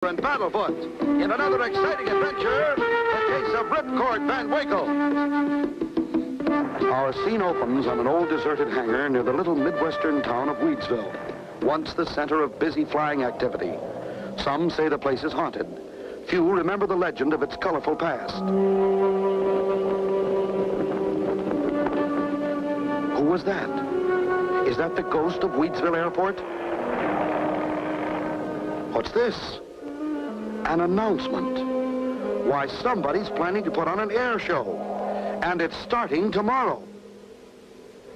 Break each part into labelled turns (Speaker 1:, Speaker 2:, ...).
Speaker 1: And Battlefoot in another exciting adventure, the case of Ripcord Van Winkle. Our scene opens on an old deserted hangar near the little Midwestern town of Weedsville, once the center of busy flying activity. Some say the place is haunted. Few remember the legend of its colorful past. Who was that? Is that the ghost of Weedsville Airport? What's this? An announcement. Why, somebody's planning to put on an air show. And it's starting tomorrow.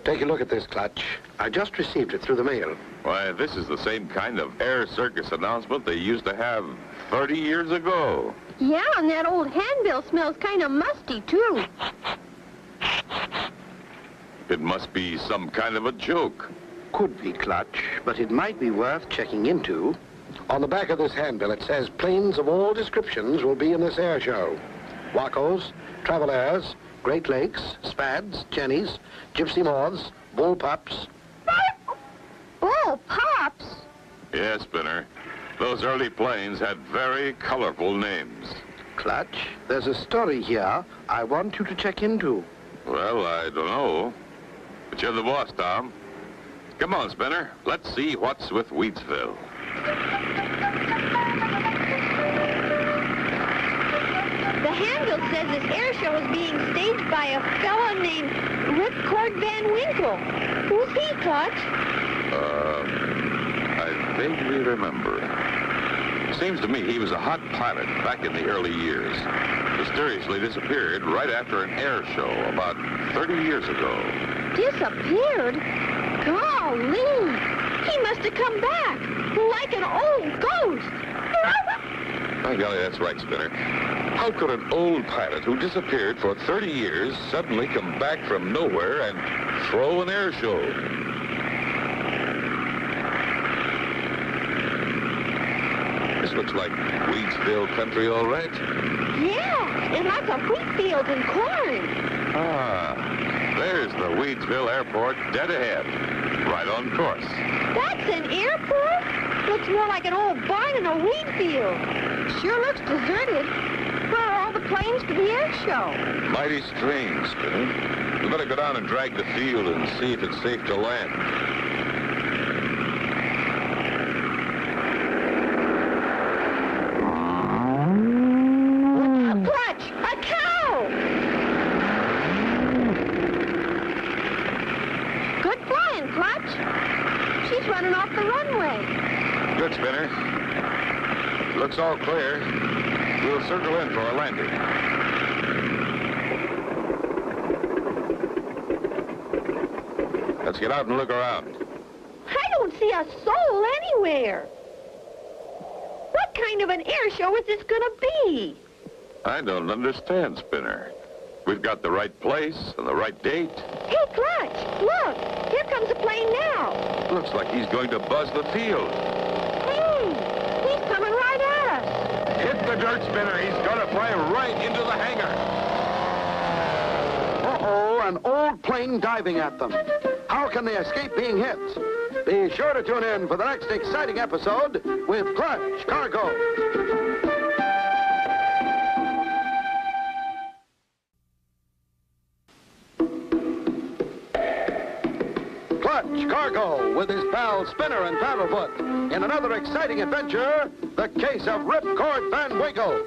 Speaker 1: Take a look at this, Clutch. I just received it through the mail.
Speaker 2: Why, this is the same kind of air circus announcement they used to have 30 years ago.
Speaker 3: Yeah, and that old handbill smells kind of musty, too.
Speaker 2: It must be some kind of a joke.
Speaker 1: Could be, Clutch, but it might be worth checking into. On the back of this handbill, it says planes of all descriptions will be in this air show. Wacos, Travel Airs, Great Lakes, Spads, Jennies, Gypsy Moths, Bull Pups.
Speaker 3: Bull Pups?
Speaker 2: Yes, Spinner. Those early planes had very colorful names.
Speaker 1: Clutch, there's a story here I want you to check into.
Speaker 2: Well, I don't know. But you're the boss, Tom. Come on, Spinner. Let's see what's with Weedsville.
Speaker 3: The handbill says this air show is being staged by a fellow named Ripcord Van Winkle. Who's he, Clutch?
Speaker 2: I vaguely remember. Seems to me he was a hot pilot back in the early years. Mysteriously disappeared right after an air show about 30 years ago.
Speaker 3: Disappeared? Golly! He must have come back, like an old ghost.
Speaker 2: By golly, that's right, Spinner. How could an old pilot who disappeared for 30 years suddenly come back from nowhere and throw an air show? This looks like Weedsville country, all right.
Speaker 3: Yeah, and lots of wheat fields and corn.
Speaker 2: Ah, there's the Weedsville Airport dead ahead, right on course.
Speaker 3: That's an airport? Looks more like an old barn in a wheat field. Sure looks deserted. Where are all the planes for the air show?
Speaker 2: Mighty strange, Spinner. We better go down and drag the field and see if it's safe to land.
Speaker 3: Clutch! A cow! Good flying, Clutch. She's running off the runway.
Speaker 2: Good, Spinner. Looks all clear. We'll circle in for a landing. Let's get out and look around.
Speaker 3: I don't see a soul anywhere. What kind of an air show is this gonna be?
Speaker 2: I don't understand, Spinner. We've got the right place and the right date.
Speaker 3: Hey, Clutch, look. Here comes a plane now.
Speaker 2: Looks like he's going to buzz the field.
Speaker 3: Hey, he's coming right at us.
Speaker 2: Hit the dirt, Spinner. He's going to fly right into the hangar.
Speaker 1: Uh-oh, an old plane diving at them. How can they escape being hit? Be sure to tune in for the next exciting episode with Clutch Cargo. Clutch Cargo with his pal Spinner and Paddlefoot in another exciting adventure, the case of Ripcord Van Winkle.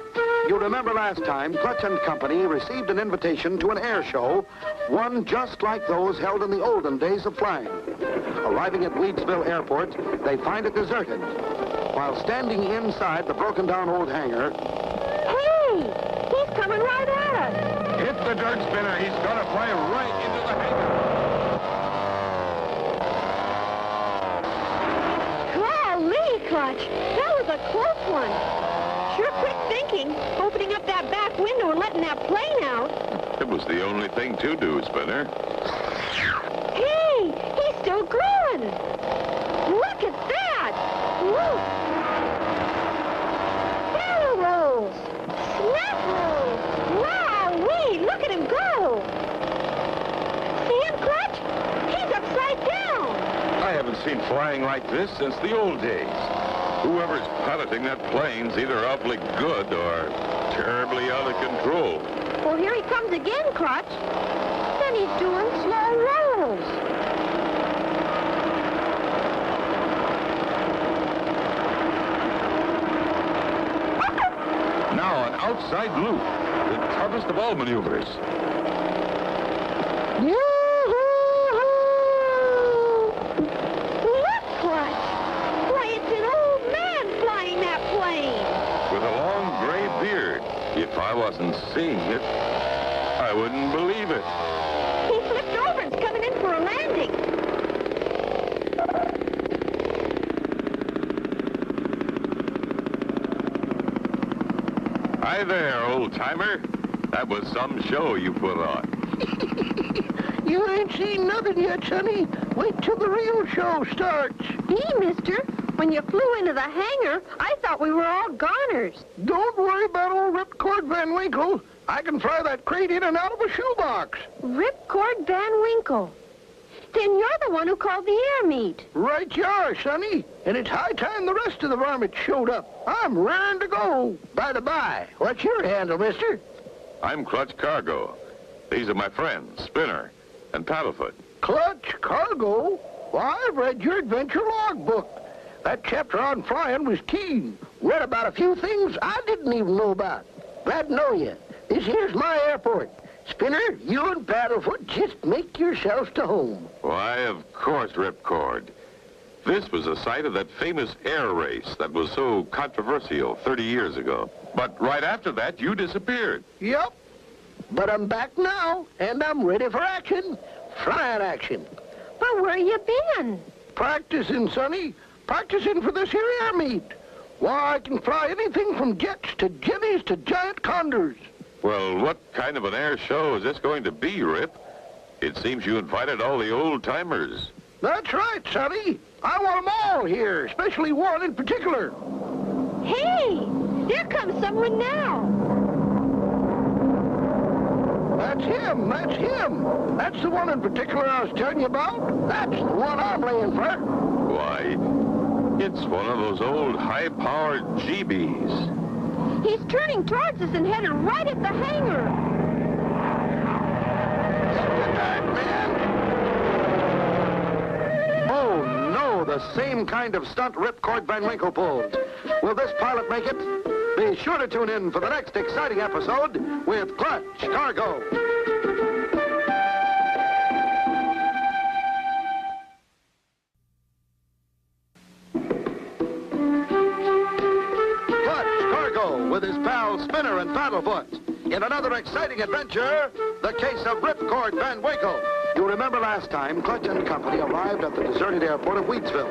Speaker 1: You remember last time, Clutch and Company received an invitation to an air show, one just like those held in the olden days of flying. Arriving at Weedsville Airport, they find it deserted. While standing inside the broken-down old hangar...
Speaker 3: Hey, he's coming right at us.
Speaker 2: Hit the dirt, Spinner. He's going to fly right into the hangar.
Speaker 3: Clutch, that was a close one. Sure quick thinking, opening up that back window and letting that plane out.
Speaker 2: It was the only thing to do, Spinner.
Speaker 3: Hey, he's still growing. Look at that. Look. Barrel rolls. Snap rolls. Wow-wee, look at him go. See him, Clutch? He's upside down.
Speaker 2: I haven't seen flying like this since the old days. Whoever's piloting that plane's either awfully good or terribly out of control.
Speaker 3: Well, here he comes again, Clutch. Then he's doing slow rolls.
Speaker 2: Now an outside loop. The toughest of all maneuvers.
Speaker 3: Look, Clutch. Why, it's an old man flying that plane.
Speaker 2: With a long gray beard. If I wasn't seeing it, I wouldn't believe it.
Speaker 3: He flipped over and's coming in for a landing.
Speaker 2: Hi there, old-timer. That was some show you put on.
Speaker 4: You ain't seen nothing yet, Sonny. Wait till the real show starts.
Speaker 3: Gee, mister, when you flew into the hangar, I thought we were all goners.
Speaker 4: Don't worry about old Ripcord Van Winkle. I can fly that crate in and out of a shoebox.
Speaker 3: Ripcord Van Winkle. Then you're the one who called the air meet.
Speaker 4: Right you are, Sonny. And it's high time the rest of the varmints showed up. I'm raring to go. By the by, what's your handle, mister?
Speaker 2: I'm Clutch Cargo. These are my friends, Spinner and Paddlefoot.
Speaker 4: Clutch Cargo? Why, I've read your adventure logbook. That chapter on flying was keen. Read about a few things I didn't even know about. Glad to know you. This here's my airport. Spinner, you and Paddlefoot just make yourselves to home.
Speaker 2: Why, of course, Ripcord. This was the site of that famous air race that was so controversial 30 years ago. But right after that, you disappeared.
Speaker 4: Yep. But I'm back now, and I'm ready for action. Flying action.
Speaker 3: But where you been?
Speaker 4: Practicing, Sonny. Practicing for this here air meet. Why, I can fly anything from jets to jetties to giant condors.
Speaker 2: Well, what kind of an air show is this going to be, Rip? It seems you invited all the old-timers.
Speaker 4: That's right, Sonny. I want them all here, especially one in particular.
Speaker 3: Hey, there comes someone now.
Speaker 4: That's him. That's him. That's the one in particular I was telling you about. That's the one I'm laying for.
Speaker 2: Why, it's one of those old high-powered GBs.
Speaker 3: He's turning towards us and headed right at the hangar.
Speaker 4: Good night, man.
Speaker 1: Oh, no, the same kind of stunt Ripcord Van Winkle pulled. Will this pilot make it? Be sure to tune in for the next exciting episode with Clutch Cargo. With his pals Spinner and Paddlefoot. In another exciting adventure, the case of Ripcord Van Winkle. You remember last time, Clutch and company arrived at the deserted airport of Wheatsville.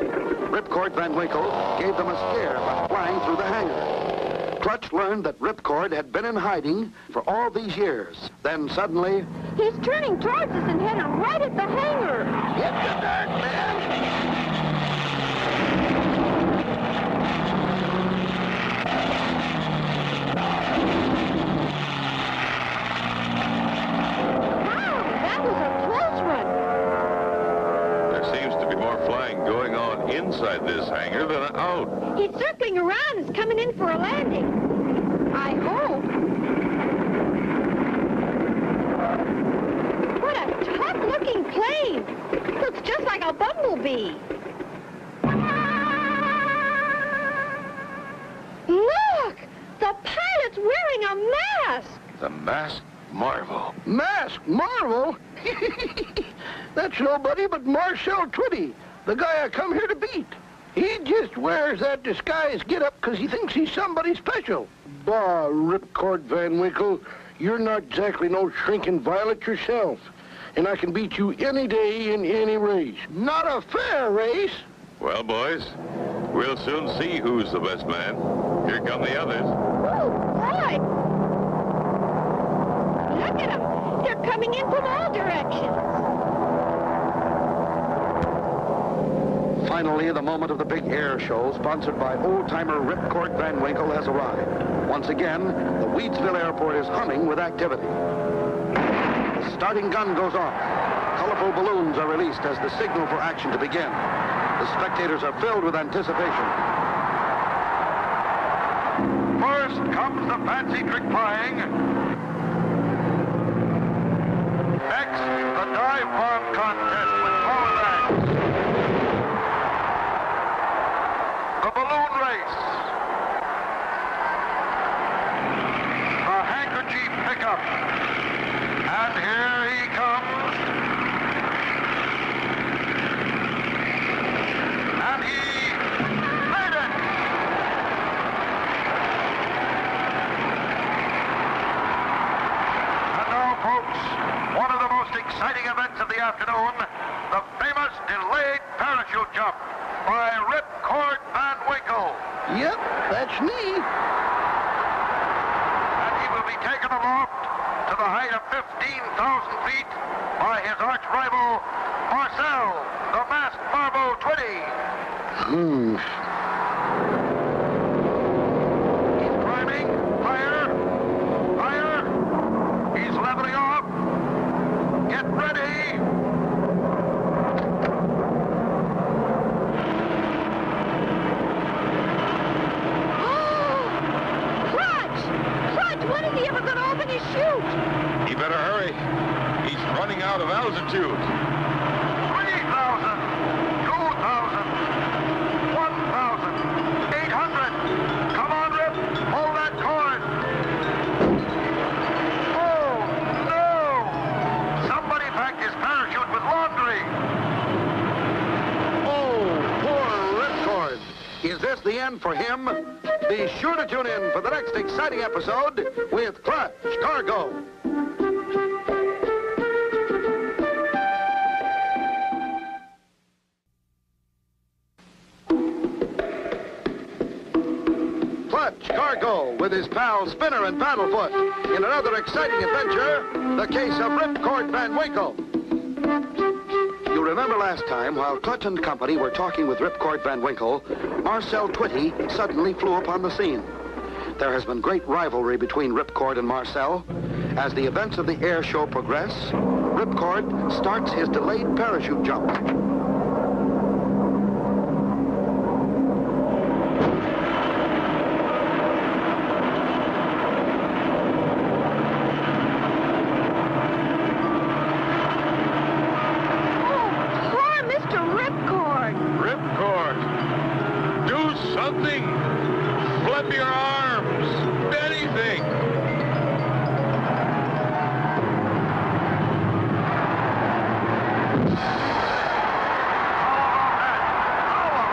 Speaker 1: Ripcord Van Winkle gave them a scare by flying through the hangar. Clutch learned that Ripcord had been in hiding for all these years. Then suddenly...
Speaker 3: He's turning towards us and headed right at the hangar.
Speaker 4: Get the dark, man.
Speaker 2: Inside this hangar than out.
Speaker 3: He's circling around and is coming in for a landing. I hope. What a tough-looking plane. Looks just like a bumblebee. Look! The pilot's wearing a mask.
Speaker 2: The masked marvel.
Speaker 4: Masked marvel? That's nobody but Marcel Twitty. The guy I come here to beat. He just wears that disguise get-up because he thinks he's somebody special. Bah, Ripcord Van Winkle, you're not exactly no shrinking violet yourself. And I can beat you any day in any race. Not a fair race.
Speaker 2: Well, boys, we'll soon see who's the best man. Here come the others.
Speaker 3: Oh, boy! Look at them. They're coming in from all directions.
Speaker 1: Finally, the moment of the big air show, sponsored by old-timer Ripcord Van Winkle, has arrived. Once again, the Wheatsville Airport is humming with activity. The starting gun goes off. Colorful balloons are released as the signal for action to begin. The spectators are filled with anticipation. First comes the fancy trick flying. Next, the dive bomb contest with power bags. The balloon race. The handkerchief pickup. And here he comes. And he made it. And now, folks, one of the most exciting events of the afternoon, the famous delayed parachute jump by Ripcord Van Winkle.
Speaker 4: Yep, that's me.
Speaker 1: And he will be taken aloft to the height of 15,000 feet by his arch rival, Marcel, the masked marble Twitty. He's climbing, higher, higher. He's leveling off. Get ready.
Speaker 3: Clutch, when is he ever going to open his chute?
Speaker 2: He better hurry. He's running out of altitude.
Speaker 1: 3,000, 2,000, 1,800. Come on, Rip. Hold that cord. Oh, no. Somebody packed his parachute with laundry.
Speaker 5: Oh, poor Ripcord. Is this the end for him? Be sure to tune in for the next exciting episode with Clutch Cargo. Clutch Cargo with his pals Spinner and Paddlefoot in another exciting adventure, the case of Ripcord Van Winkle. You remember last time, while Clutch and company were talking with Ripcord Van Winkle, Marcel Twitty suddenly flew upon the scene. There has been great rivalry between Ripcord and Marcel. As the events of the air show progress, Ripcord starts his delayed parachute jump.
Speaker 2: Something! Flip your arms! Anything!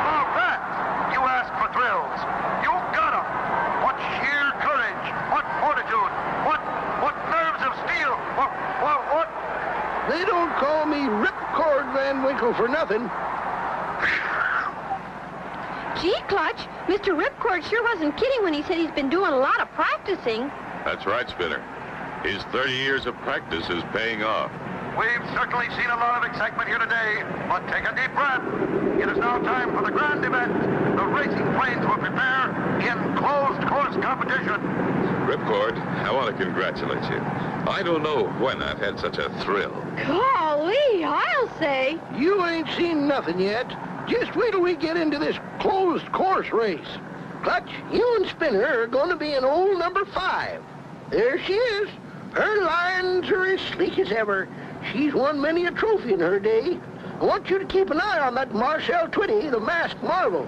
Speaker 1: How about that? You asked for thrills. You got them. What sheer courage. What fortitude. What nerves of steel. What?
Speaker 4: They don't call me Ripcord Van Winkle for nothing.
Speaker 3: Gee, Clutch, Mr. Ripcord sure wasn't kidding when he said he's been doing a lot of practicing.
Speaker 2: That's right, Spinner. His 30 years of practice is paying off.
Speaker 1: We've certainly seen a lot of excitement here today, but take a deep breath. It is now time for the grand event. The racing planes will prepare in closed course competition.
Speaker 2: Ripcord, I want to congratulate you. I don't know when I've had such a thrill.
Speaker 3: Golly, I'll say.
Speaker 4: You ain't seen nothing yet. Just wait till we get into this closed course race. Clutch, you and Spinner are going to be in old number 5. There she is. Her lines are as sleek as ever. She's won many a trophy in her day. I want you to keep an eye on that Marcel Twitty, the masked marvel.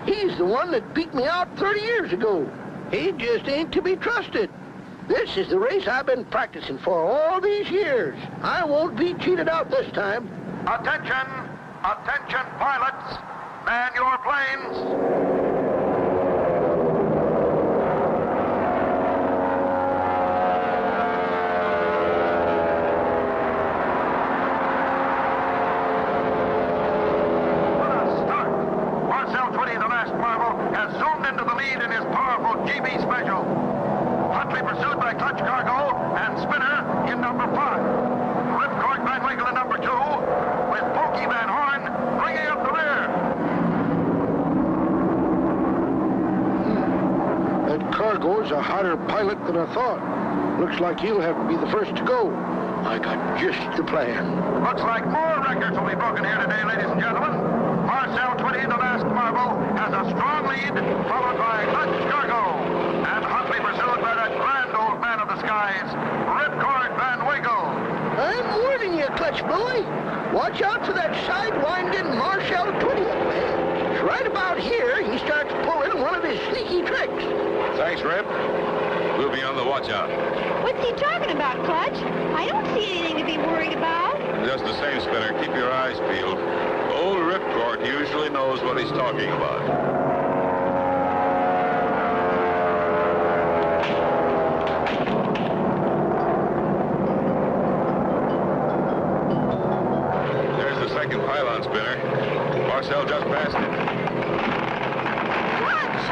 Speaker 4: He's the one that beat me out 30 years ago. He just ain't to be trusted. This is the race I've been practicing for all these years. I won't be cheated out this time.
Speaker 1: Attention, pilots. Man your planes. Has zoomed into the lead in his powerful GB Special. Hotly pursued by Clutch Cargo and Spinner in number 5. Ripcord Van Winkle in number 2, with Pokey Van Horn bringing up the rear.
Speaker 4: That Cargo's a hotter pilot than I thought. Looks like he'll have to be the first to go. I got just the plan.
Speaker 1: Looks like more records will be broken here today, ladies and gentlemen. Marcel Twitty, the masked marvel, has a strong lead, followed by Clutch Cargo. And guys, Ripcord Van Winkle.
Speaker 4: I'm warning you, Clutch Boy. Watch out for that sidewinding Marshall 20 up there. It's right about here he starts pulling one of his sneaky tricks.
Speaker 2: Thanks, Rip. We'll be on the watch out.
Speaker 3: What's he talking about, Clutch? I don't see anything to be worried about.
Speaker 2: Just the same, Spinner. Keep your eyes peeled. Old Ripcord usually knows what he's talking about. Pylon, Spinner. Marcel just passed it.
Speaker 3: Clutch!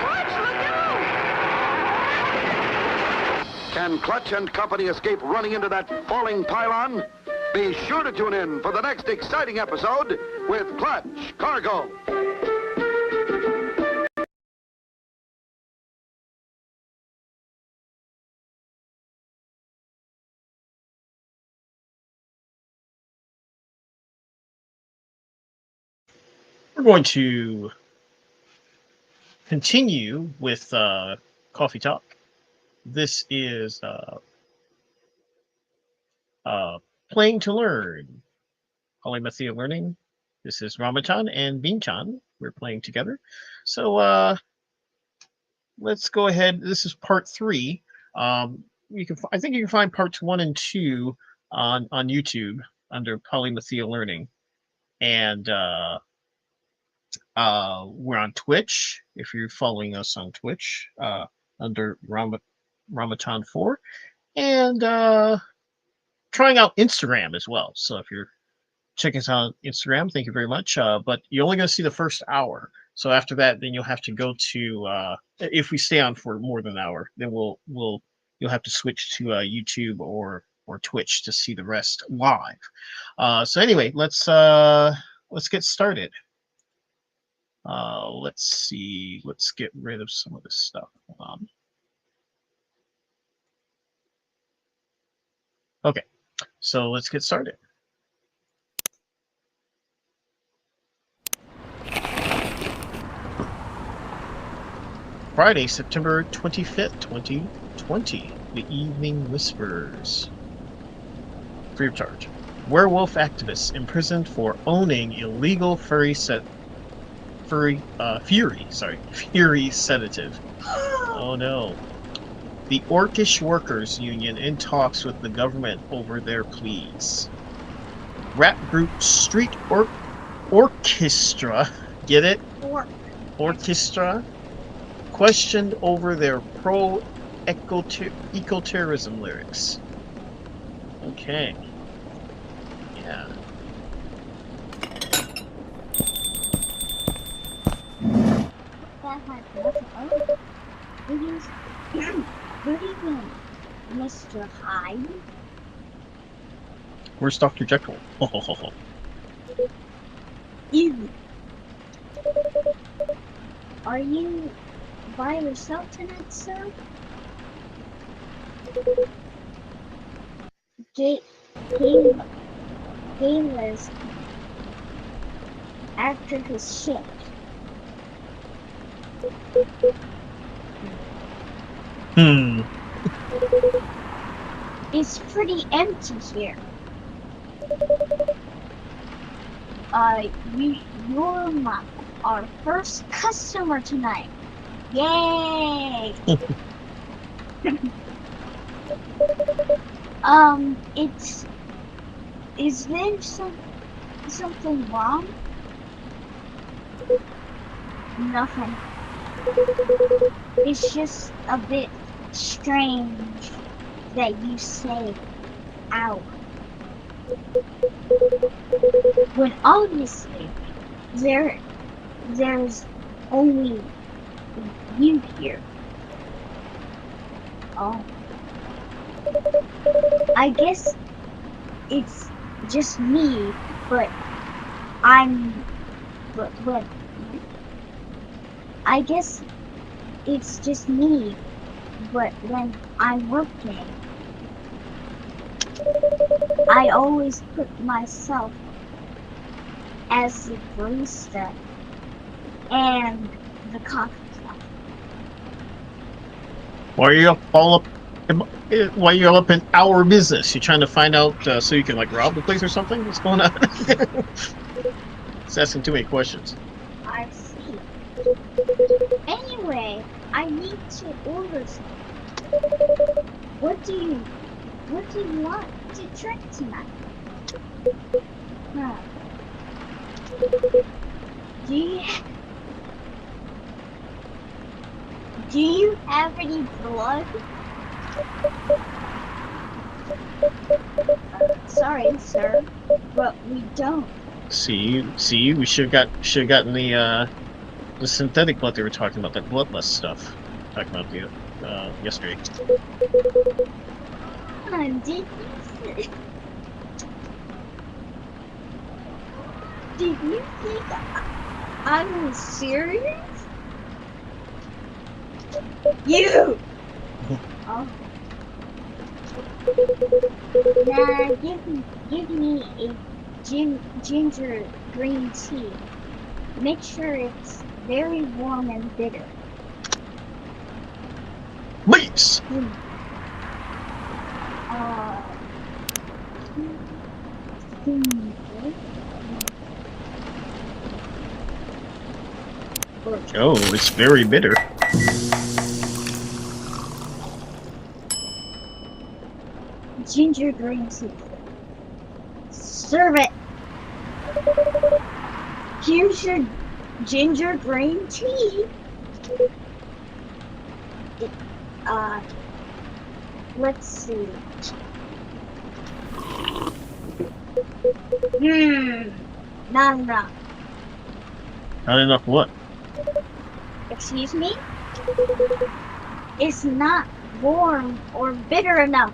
Speaker 3: Clutch, look out!
Speaker 1: Can Clutch and company escape running into that falling pylon? Be sure to tune in for the next exciting episode with Clutch Cargo.
Speaker 6: We're going to continue with Coffee Talk. This is Playing to Learn, Polymatheia Learning. This is Ramachan and Beanchan. We're playing together. So let's go ahead. This is part 3. I think you can find parts 1 and 2 on YouTube under Polymatheia Learning. And we're on Twitch, if you're following us on Twitch, under Ramachan 4, and trying out Instagram as well. So if you're checking us out on Instagram, thank you very much. But you're only going to see the first hour. So after that, then you'll have to go to, if we stay on for more than an hour, then you'll have to switch to YouTube or Twitch to see the rest live. So anyway, let's get started. Let's see. Let's get rid of some of this stuff. Okay, so let's get started. Friday, September 25th, 2020. The Evening Whispers. Free of charge. Werewolf activists imprisoned for owning illegal Fury sedative. Oh no. The Orcish Workers Union in talks with the government over their pleas. Rap group Street Orchestra, get it? Orchestra? Questioned over their pro-eco-terrorism lyrics. Okay. Yeah.
Speaker 7: Good evening, Mr. Hyde.
Speaker 6: Where's Dr. Jekyll?
Speaker 7: Evening. Are you by yourself tonight, sir? Gayless after his shift. It's pretty empty here. You're our first customer tonight. Yay! Is there something wrong? Nothing. It's just a bit strange that you say "ow" when obviously there's only you here. Oh, I guess it's just me, but I guess it's just me, but when I'm working, I always put myself as the barista and the coffee shop.
Speaker 6: Why are you all up Why you're up in our business? You trying to find out so you can like rob the place or something? What's going on? It's asking too many questions.
Speaker 7: I see. Anyway, I need to order something. What do you want to drink tonight? Huh. Do you have any blood? Sorry, sir, but we don't.
Speaker 6: See, we should have gotten the synthetic blood they were talking about, that bloodless stuff. Talking about the yesterday.
Speaker 7: Did you think I was serious? You! Oh. Now give me a ginger green tea. Make sure it's very warm and bitter.
Speaker 6: Please! Oh, it's very bitter.
Speaker 7: Ginger green tea. Serve it. Here's your ginger green tea. Let's see. Not enough.
Speaker 6: Not enough what?
Speaker 7: Excuse me? It's not warm or bitter enough.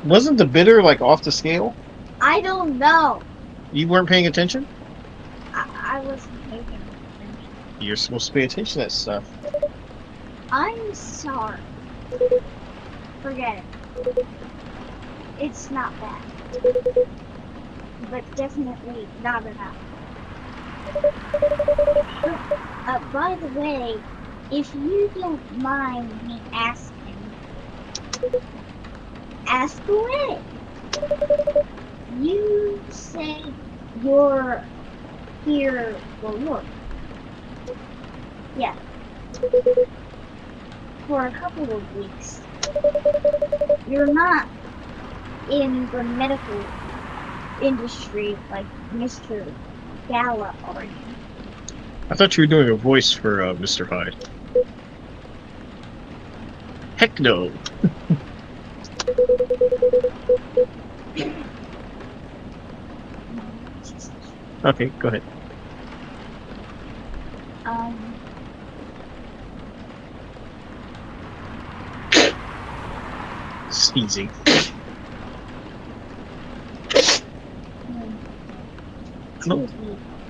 Speaker 6: Wasn't the bitter like off the scale?
Speaker 7: I don't know.
Speaker 6: You weren't paying attention?
Speaker 7: I wasn't paying attention.
Speaker 6: You're supposed to pay attention to that stuff.
Speaker 7: I'm sorry. Forget it. It's not bad. But definitely not enough. By the way, if you don't mind me asking, ask away. You say you're here for work. Yeah. For a couple of weeks. You're not in the medical industry like Mr. Gala, are you?
Speaker 6: I thought you were doing a voice for Mr. Hyde. Heck no. Okay, go ahead. Sneezing.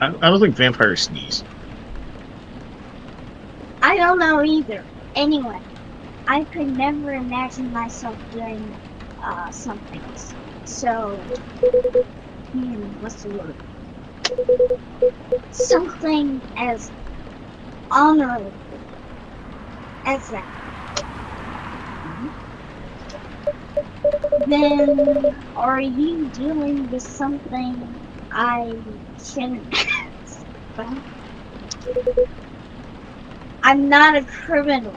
Speaker 6: I don't think vampires sneeze.
Speaker 7: I don't know either. Anyway, I could never imagine myself doing something. So, what's the word? Something as honorable as that. Then, are you dealing with something I shouldn't ask about? I'm not a criminal.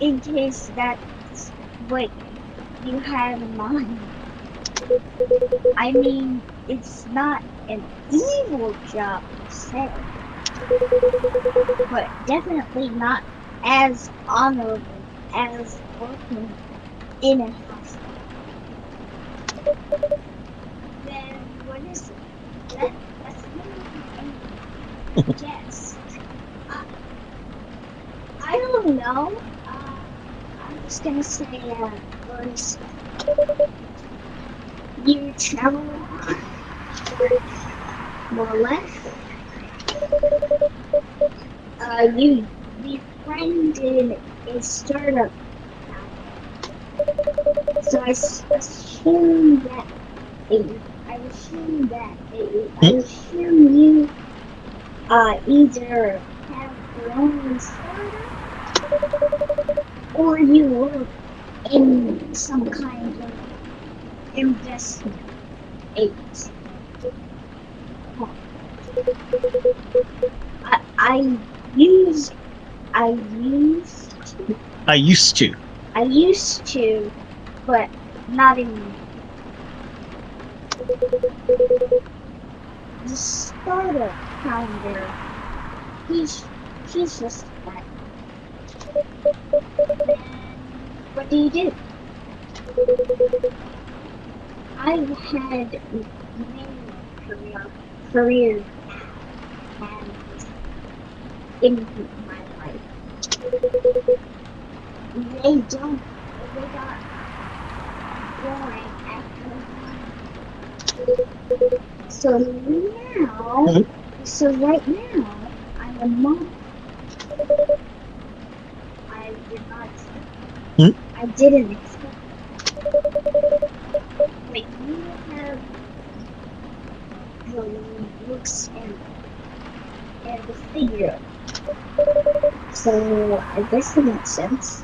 Speaker 7: In case that's what you have in mind. I mean, it's not an evil job to say, but definitely not as honorable as working in a hospital. Then what is it? That's literally a guess. I don't know. I'm just gonna say, what is it? You travel more or less. You befriended a startup. So I assume you either have your own startup or you work in some kind of investment agency. I used, I used to, but not anymore. The startup founder, he's just like, then what do you do? I've had many career paths in my life. They got boring after a while. So right now, I'm a mom. I did not expect. I didn't expect. But you have the looks and the figure. So I guess it makes sense.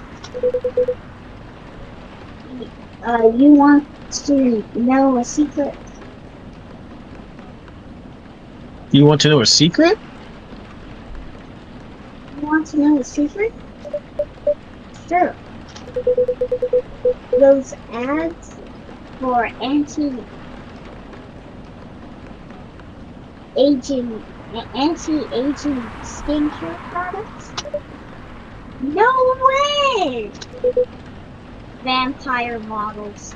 Speaker 7: You want to know a secret?
Speaker 6: You want to know a secret?
Speaker 7: You want to know a secret? Sure. Those ads for anti-aging skincare products? No way! Vampire models.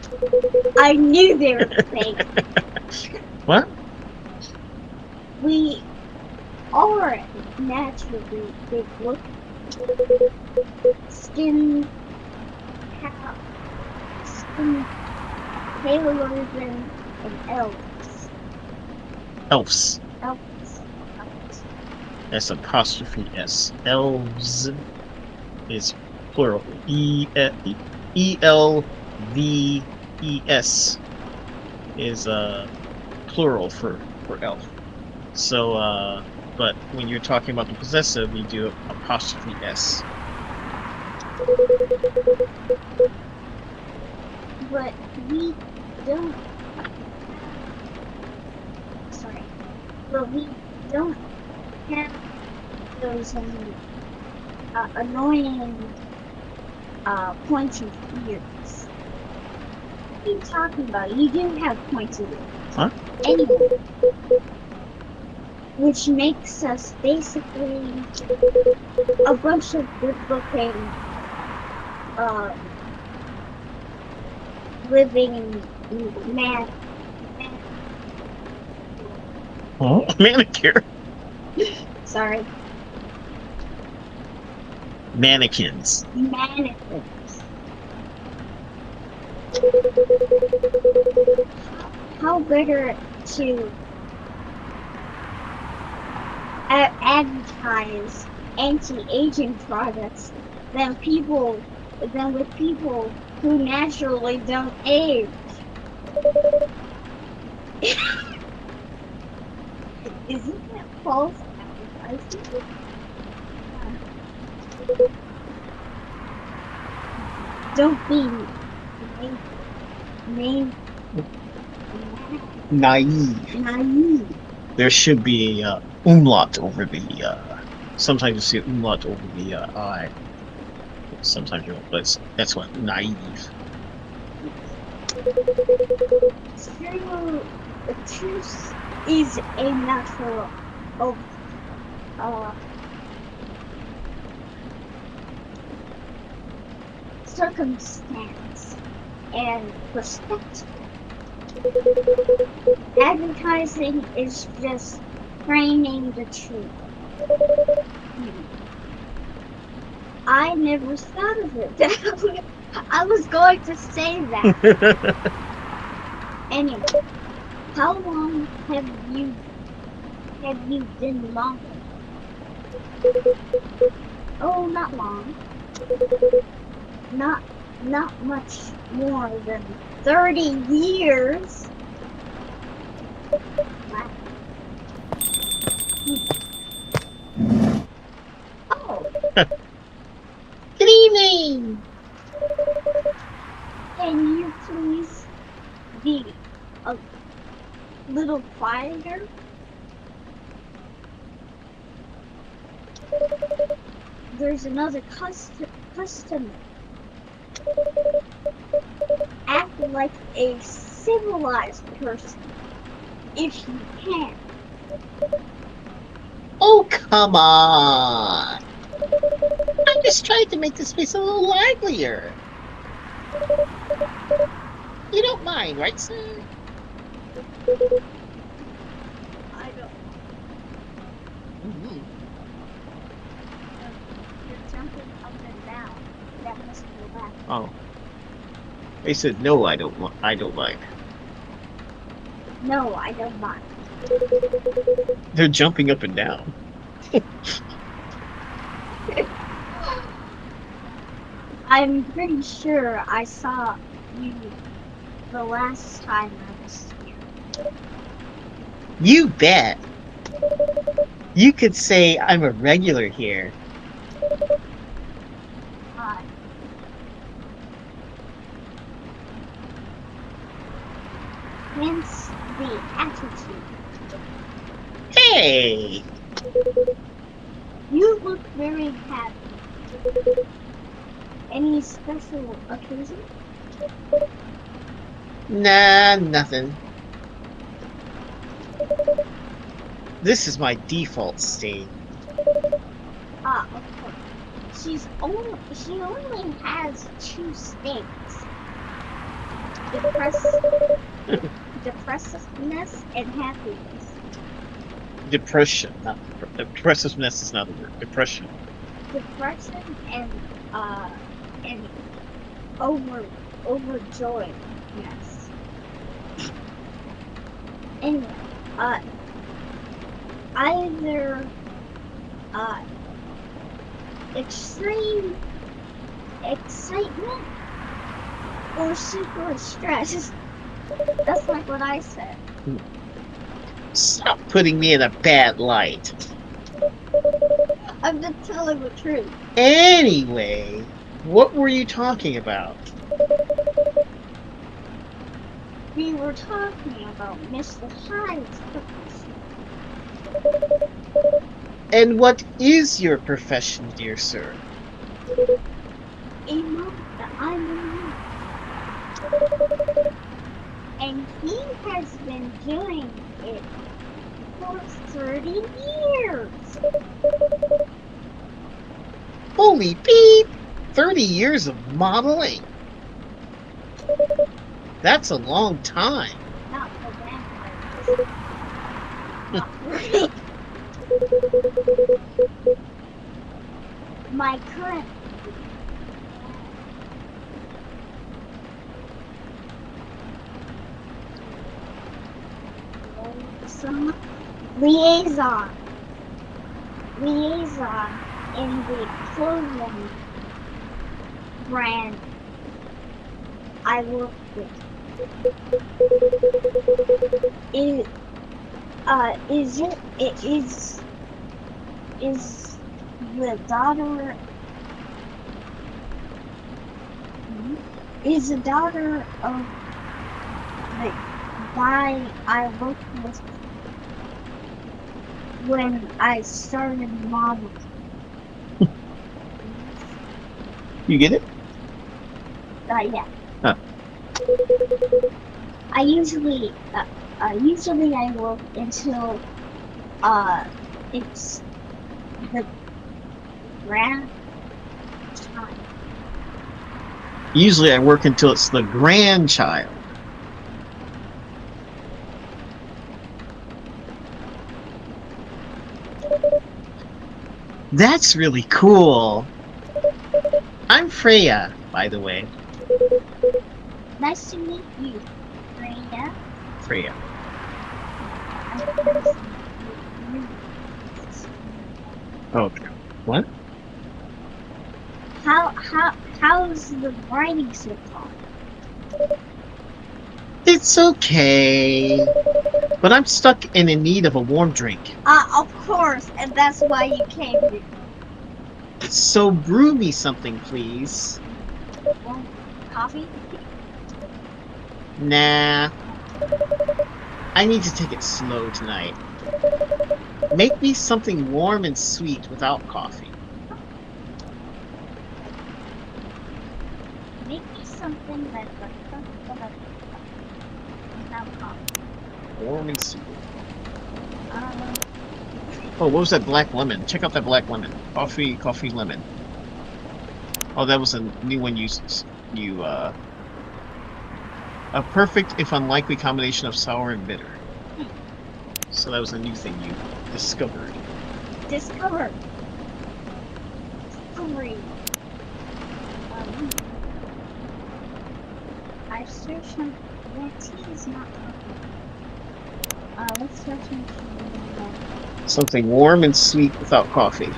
Speaker 7: I knew they were fake.
Speaker 6: What?
Speaker 7: We are naturally big looking. Skin paler than an elves.
Speaker 6: Elves.
Speaker 7: Elves.
Speaker 6: That's apostrophe S. Elves is plural. ELVES is plural for elf. So but when you're talking about the possessive, you do apostrophe S.
Speaker 7: But we don't have those annoying pointy ears. What are you talking about? You do have pointy ears.
Speaker 6: Huh?
Speaker 7: Anyway, which makes us basically a bunch of good-looking living man.
Speaker 6: Oh, manicure.
Speaker 7: Sorry.
Speaker 6: Mannequins.
Speaker 7: How better to advertise anti-aging products than with people who naturally don't age? Isn't that false advertising? Don't be naive.
Speaker 6: There should be a umlaut over the. Sometimes you see an umlaut over the I. Sometimes you don't, but that's what naive.
Speaker 7: Truth is a natural of circumstance and perspective. Advertising is just framing the truth. I never thought of it that way. I was going to say that. Anyway, how long have you been modeling? Oh, not long. Not much more than 30 years. Wow. Oh.
Speaker 6: Good evening.
Speaker 7: Can you please be a little quieter? There's another customer. Act like a civilized person, if you can.
Speaker 6: Oh, come on! I just tried to make this place a little livelier. You don't mind, right, sir?
Speaker 7: I don't know.
Speaker 6: Mm-hmm.
Speaker 7: You're jumping up and down. That must go back.
Speaker 6: Oh. They said, no, I don't mind.
Speaker 7: No, I don't mind.
Speaker 6: They're jumping up and down.
Speaker 7: I'm pretty sure I saw you the last time I was here.
Speaker 6: You bet. You could say I'm a regular here.
Speaker 7: Hence the attitude.
Speaker 6: Hey!
Speaker 7: You look very happy. Any special occasion?
Speaker 6: Nah, nothing. This is my default state.
Speaker 7: Of course. She only has 2 states. Depressiveness and happiness.
Speaker 6: Depression. Not depressiveness is not a word. Depression.
Speaker 7: Depression and overjoyedness. Anyway, either extreme excitement or super stress. That's like what I said.
Speaker 6: Stop putting me in a bad light.
Speaker 7: I'm just telling the truth.
Speaker 6: Anyway, what were you talking about?
Speaker 7: We were talking about Mr. Hyde's profession.
Speaker 6: And what is your profession, dear sir?
Speaker 7: I'm a monk. And he has been doing it for 30 years.
Speaker 6: Holy beep! 30 years of modeling? That's a long time.
Speaker 7: Not for vampires. Not really. My current liaison in the clothing brand I work with. Is the daughter of the guy I worked with when I started modeling.
Speaker 6: You get it?
Speaker 7: Yeah.
Speaker 6: Huh.
Speaker 7: I usually I work until it's the grandchild.
Speaker 6: Usually I work until it's the grandchild. That's really cool. I'm Freya, by the way.
Speaker 7: Nice to meet you, Freya.
Speaker 6: Freya. Okay. What?
Speaker 7: How's the writing so far?
Speaker 6: It's okay. But I'm stuck and in need of a warm drink.
Speaker 7: Of course, and that's why you came here.
Speaker 6: So brew me something, please.
Speaker 7: Well, coffee?
Speaker 6: Nah. I need to take it slow tonight. Make me something warm and sweet without coffee.
Speaker 7: Make me something that's without coffee.
Speaker 6: Warm and sweet.
Speaker 7: Uh,
Speaker 6: Oh, what was that black lemon? Check out that black lemon. Coffee lemon. Oh, that was a new one a perfect if unlikely combination of sour and bitter. So that was a new thing you discovered.
Speaker 7: Discovery. I've searched on that tea is not coffee. Let's search on
Speaker 6: Something warm and sweet without coffee.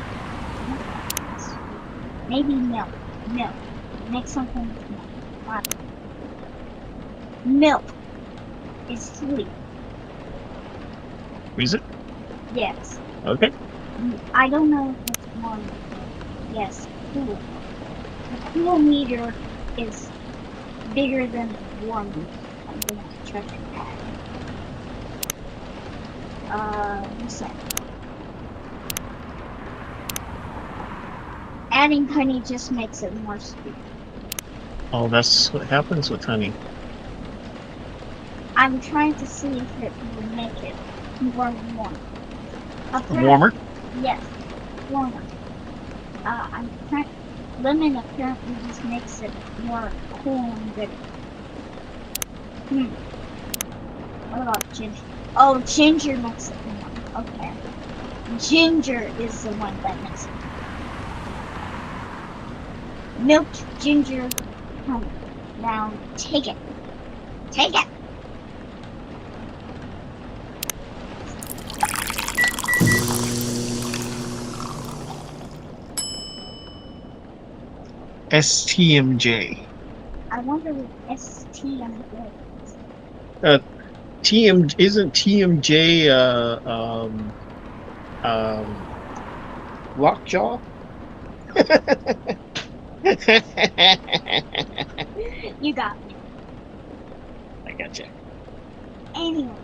Speaker 7: maybe milk. Milk. Make something with milk. Milk is sweet.
Speaker 6: Is it?
Speaker 7: Yes.
Speaker 6: Okay.
Speaker 7: I don't know if it's warm. Yes. Cool. The cool meter is bigger than the warm meter. I'm gonna check that. What's that? Adding honey just makes it more sweet.
Speaker 6: Oh, that's what happens with honey.
Speaker 7: I'm trying to see if it will make it more warm.
Speaker 6: Warmer?
Speaker 7: Yes, warmer. I'm trying. Lemon apparently just makes it more cool and bitter. What about ginger? Oh, ginger makes it warm. Okay. Ginger is the one that makes it warm. Milk, ginger, honey. Now take it. Take it!
Speaker 6: STMJ.
Speaker 7: I wonder what STMJ is.
Speaker 6: Isn't TMJ lockjaw?
Speaker 7: You got me.
Speaker 6: I gotcha.
Speaker 7: Anyway,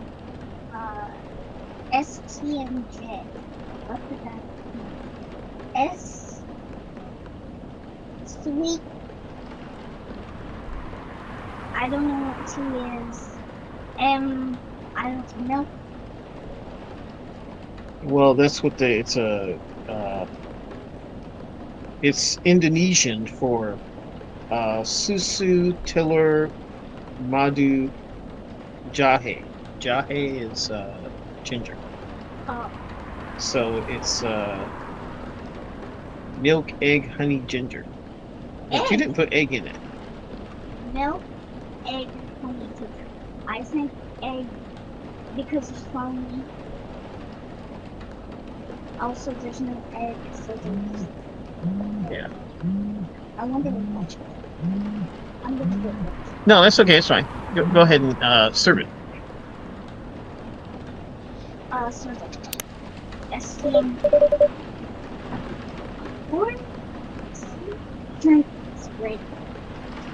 Speaker 7: STMJ. What did that mean? S. Sweet. I don't know what T is. M. I don't know.
Speaker 6: Well, that's what it's Indonesian for susu, tiller, madu, jahe. Jahe is ginger.
Speaker 7: Oh.
Speaker 6: So it's milk, egg, honey, ginger. But you didn't put egg in it.
Speaker 7: Milk, egg, honey, ginger. I think egg because it's foamy. Also, there's no egg, so there's.
Speaker 6: Yeah.
Speaker 7: I wonder what much. I'm gonna get it.
Speaker 6: No, that's okay. It's fine. Go ahead and serve it.
Speaker 7: Serve it. STM. Or drink is ready.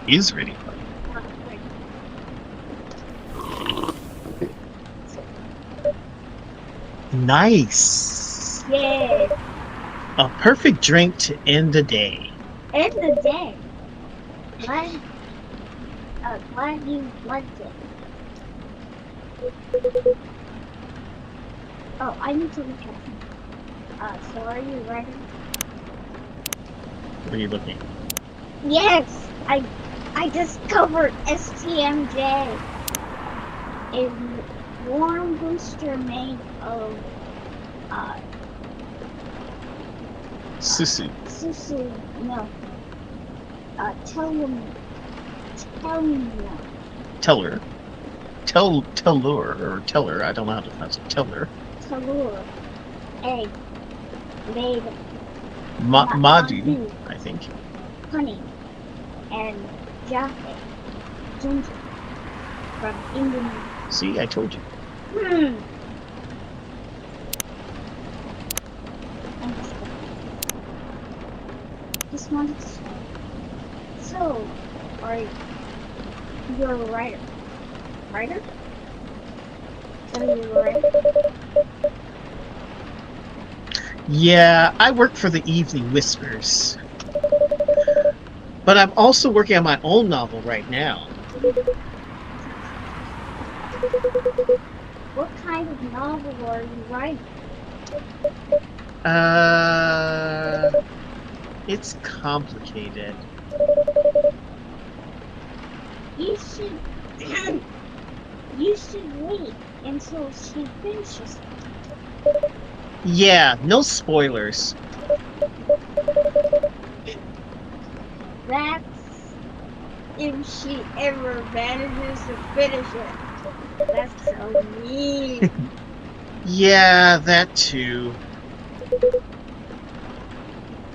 Speaker 6: Is ready.
Speaker 7: Ready.
Speaker 6: Nice.
Speaker 7: Yay!
Speaker 6: A perfect drink to end the day.
Speaker 7: End the day. Glad you liked it. Oh, I need to look at something. So are you ready?
Speaker 6: What are you looking?
Speaker 7: Yes! I discovered STMJ. A warm booster made of
Speaker 6: Susu.
Speaker 7: Susu, no.
Speaker 6: Teller. Tellur or teller. I don't know how to pronounce it. Teller.
Speaker 7: Tellur. Egg. Made
Speaker 6: Madu, I think.
Speaker 7: honey. And jahe. Ginger. From Indonesia.
Speaker 6: See, I told you.
Speaker 7: Just wanted to say. So, you're a writer. writer? So you're right.
Speaker 6: Yeah, I work for the Evening Whispers. But I'm also working on my own novel right now.
Speaker 7: What kind of novel are you writing?
Speaker 6: It's complicated.
Speaker 7: You should you should wait until she finishes it.
Speaker 6: Yeah, no spoilers.
Speaker 7: That's if she ever manages to finish it. That's so mean.
Speaker 6: Yeah, that too.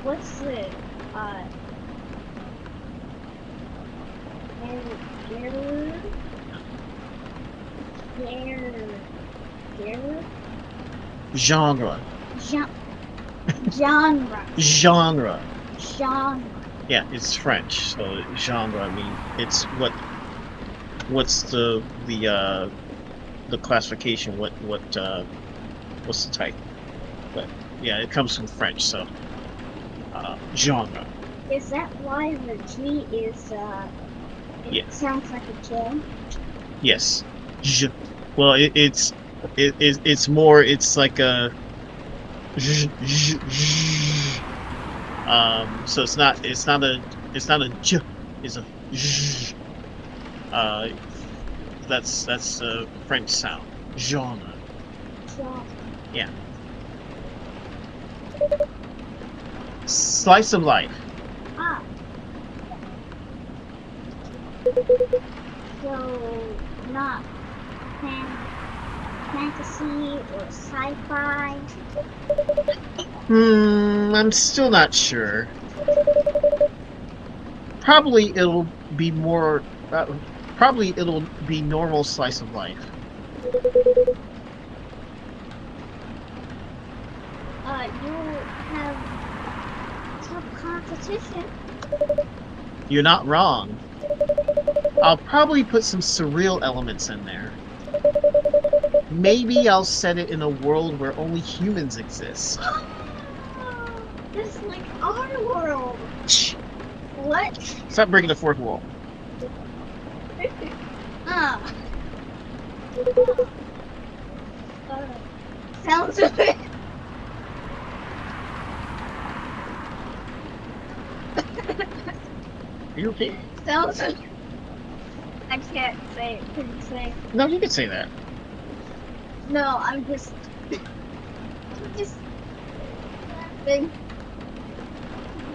Speaker 7: What's it? Gerard?
Speaker 6: Genre.
Speaker 7: Genre.
Speaker 6: Genre.
Speaker 7: Genre.
Speaker 6: Yeah, it's French, so genre. I mean, it's what's the classification? What's the type? But yeah, it comes from French, so genre.
Speaker 7: Is that why the G is
Speaker 6: Yeah.
Speaker 7: sounds like a J?
Speaker 6: Yes. Well, it's more. It's like a. So it's not a j. It's a. That's a French sound. Genre.
Speaker 7: Genre.
Speaker 6: Yeah. Slice of life.
Speaker 7: Ah. So not fantasy or sci-fi.
Speaker 6: I'm still not sure. Probably it'll be more. Probably it'll be normal slice of life.
Speaker 7: You'll have tough competition.
Speaker 6: You're not wrong. I'll probably put some surreal elements in there. Maybe I'll set it in a world where only humans exist.
Speaker 7: Just like our world. What?
Speaker 6: Stop breaking the fourth wall.
Speaker 7: Sounds a bit.
Speaker 6: Are you okay?
Speaker 7: Sounds. I can't say it. Can you say it?
Speaker 6: No, you can say that.
Speaker 7: No, I'm just laughing.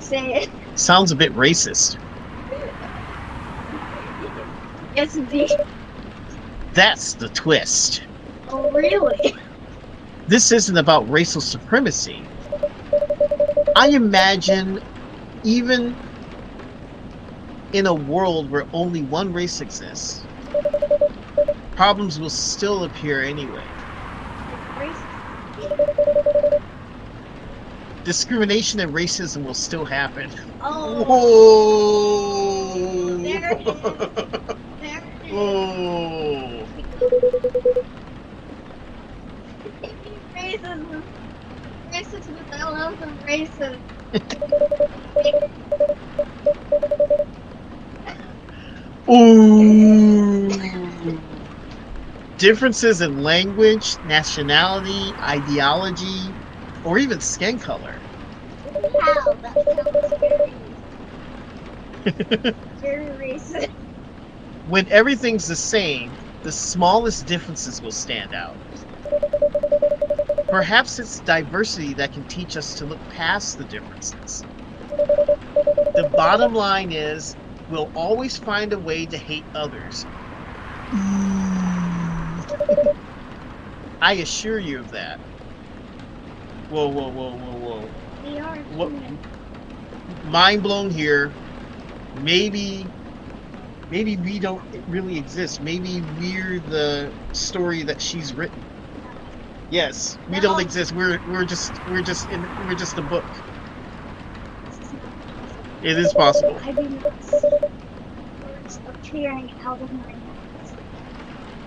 Speaker 7: Say it.
Speaker 6: Sounds a bit racist.
Speaker 7: Yes, indeed.
Speaker 6: That's the twist.
Speaker 7: Oh, really?
Speaker 6: This isn't about racial supremacy. I imagine even in a world where only one race exists, problems will still appear anyway. Discrimination and racism will still happen.
Speaker 7: Oh.
Speaker 6: Whoa!
Speaker 7: There it is. There it is.
Speaker 6: Whoa!
Speaker 7: Racism. Racist with I love them racist.
Speaker 6: Ooh. Differences in language, nationality, ideology, or even skin color.
Speaker 7: Wow, that sounds very racist.
Speaker 6: When everything's the same, the smallest differences will stand out. Perhaps it's diversity that can teach us to look past the differences. The bottom line is, we'll always find a way to hate others. I assure you of that. Whoa, whoa, whoa, whoa, whoa.
Speaker 7: We are human.
Speaker 6: Mind blown here. Maybe we don't really exist. Maybe we're the story that she's written. Yes, we don't exist. We're just a book. It is possible.
Speaker 7: I do not see words appearing out of my mouth.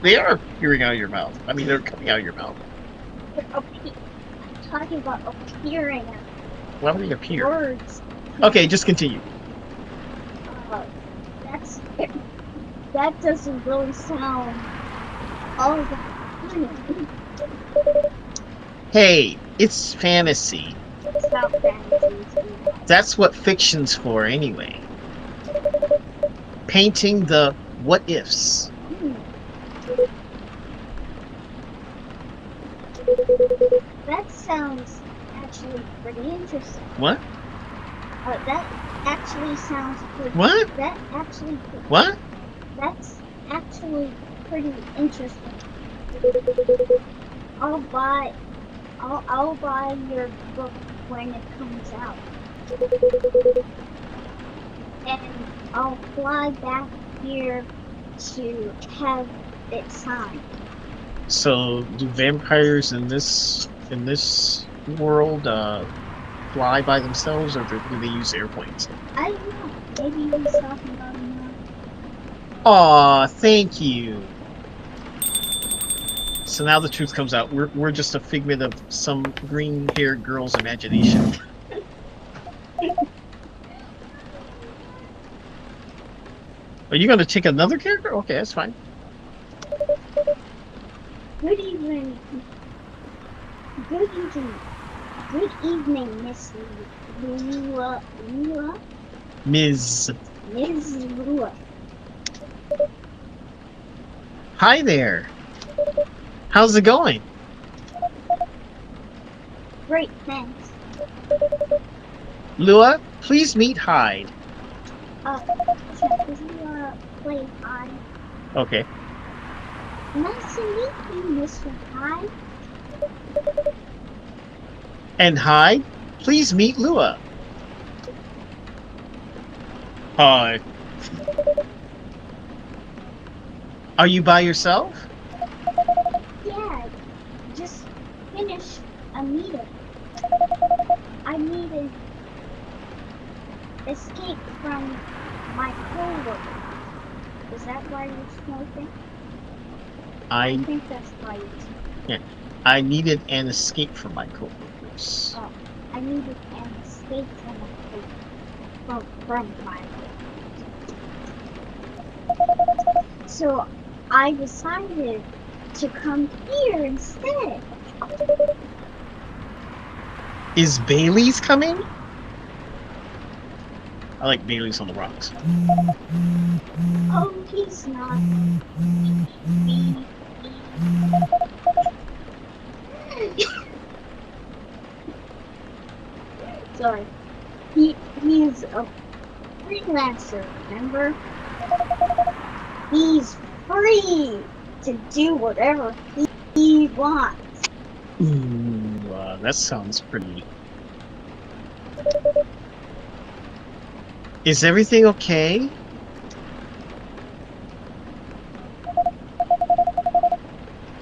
Speaker 6: They are appearing out of your mouth. I mean, they're coming out of your mouth.
Speaker 7: I'm talking about appearing at
Speaker 6: Why would they appear?
Speaker 7: words.
Speaker 6: Okay, just continue.
Speaker 7: That's that doesn't really sound all that funny.
Speaker 6: Hey, it's fantasy.
Speaker 7: It's not fantasy.
Speaker 6: That's what fiction's for, anyway. Painting the what ifs.
Speaker 7: That sounds actually pretty interesting.
Speaker 6: What?
Speaker 7: That actually sounds pretty.
Speaker 6: What?
Speaker 7: That actually.
Speaker 6: What?
Speaker 7: That's actually pretty interesting. I'll buy your book when it comes out, and I'll fly back here to have it signed.
Speaker 6: So, do vampires in this world fly by themselves, or do they use airplanes?
Speaker 7: I don't know. Maybe he's talking about him.
Speaker 6: Aw, thank you. So now the truth comes out. We're just a figment of some green-haired girl's imagination. Are you going to take another character? Okay, that's fine.
Speaker 7: Good evening. Good evening. Good evening, Miss Lua.
Speaker 6: Ms.
Speaker 7: Lua.
Speaker 6: Hi there. How's it going?
Speaker 7: Great, thanks.
Speaker 6: Lua, please meet Hyde.
Speaker 7: Could you play Hyde?
Speaker 6: Okay.
Speaker 7: Nice to meet you, Mr. Hyde.
Speaker 6: And Hyde, please meet Lua. Hi. Are you by yourself?
Speaker 7: Yeah, just finished a meeting. I needed escape from my coworker. Is that why you're smoking? I think that's why you're smoking.
Speaker 6: Yeah. I needed an escape from my coworkers.
Speaker 7: Oh, I needed an escape from my coworkers. So I decided to come here instead.
Speaker 6: Is Bailey's coming? I like Bailey's on the rocks.
Speaker 7: Oh, he's not. Sorry. He's a freelancer, remember? He's free to do whatever he wants.
Speaker 6: Ooh, that sounds pretty. Is everything okay?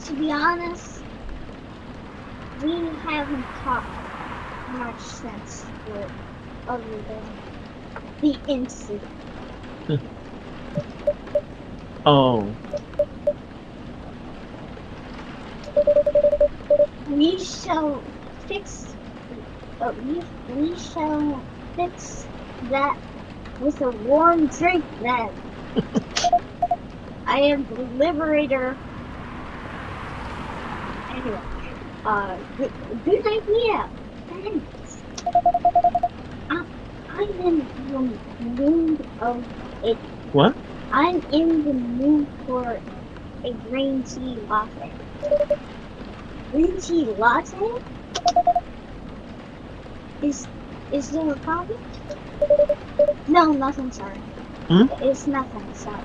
Speaker 7: To be honest, we haven't talked much since other than the incident.
Speaker 6: Oh.
Speaker 7: We shall fix. We shall fix that with a warm drink, then. I am the liberator. Anyway, good idea. Thanks. I'm in the mood of a.
Speaker 6: What?
Speaker 7: I'm in the mood for a green tea latte. Green tea latte? Is there a problem? No, nothing, sorry.
Speaker 6: Hmm?
Speaker 7: It's nothing, sorry.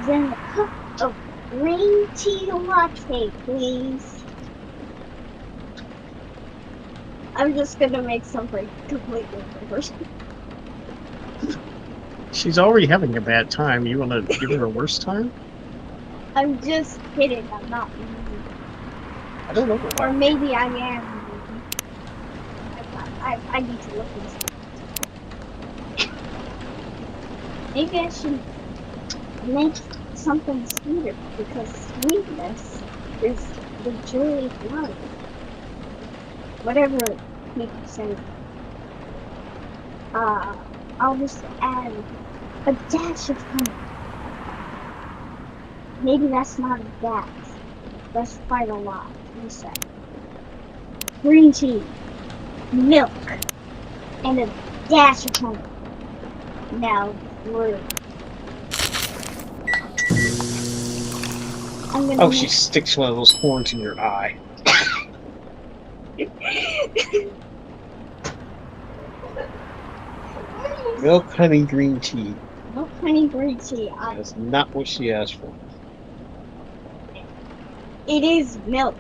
Speaker 7: Then a cup of green tea latte, please. I'm just gonna make something completely different.
Speaker 6: She's already having a bad time. You want to give her a worse time?
Speaker 7: I'm just kidding, I'm not mean.
Speaker 6: I don't know.
Speaker 7: Or maybe I am mean. I need to look into it. Maybe I should make something sweeter, because sweetness is the joy of life. Whatever people say. I'll just add a dash of honey. Maybe that's not a dash. That's quite a lot, you say. Green tea, milk, and a dash of honey. Now, brew.
Speaker 6: Oh, she sticks one of those horns in your eye. Milk, honey, green tea.
Speaker 7: Milk, honey, green tea.
Speaker 6: That's not what she asked for.
Speaker 7: It is milk,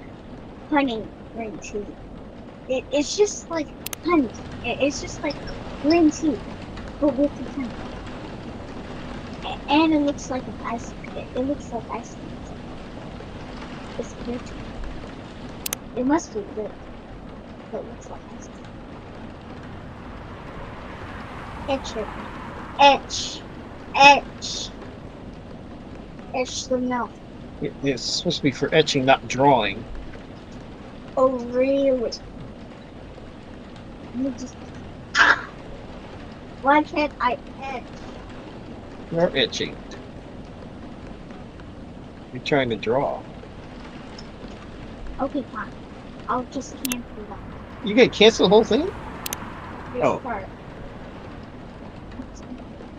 Speaker 7: honey, green tea. It's just like honey. It's just like green tea, but with the honey. And it looks like an ice. It looks like ice cream. It's good. It must be good. But it looks like ice cream. Etch it. Etch. Etch. Etch the milk.
Speaker 6: It's supposed to be for etching, not drawing.
Speaker 7: Oh, really? You just... Why can't I etch?
Speaker 6: You're etching. You're trying to draw.
Speaker 7: Okay, fine. I'll just cancel that.
Speaker 6: You gonna cancel the whole thing? Oh.
Speaker 7: Start.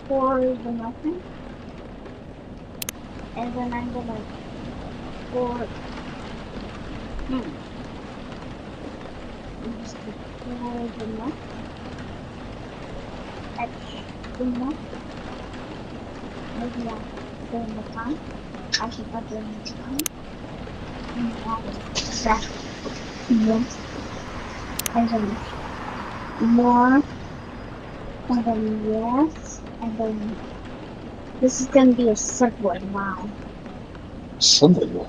Speaker 7: Pour the nothing. And then I'm gonna pour... I'm just gonna pour the milk. Etch the milk. Maybe I'll go in the time. I should put them in the time. And that milk. And then more. And then yes. And then this is gonna be a subway now.
Speaker 6: Subway.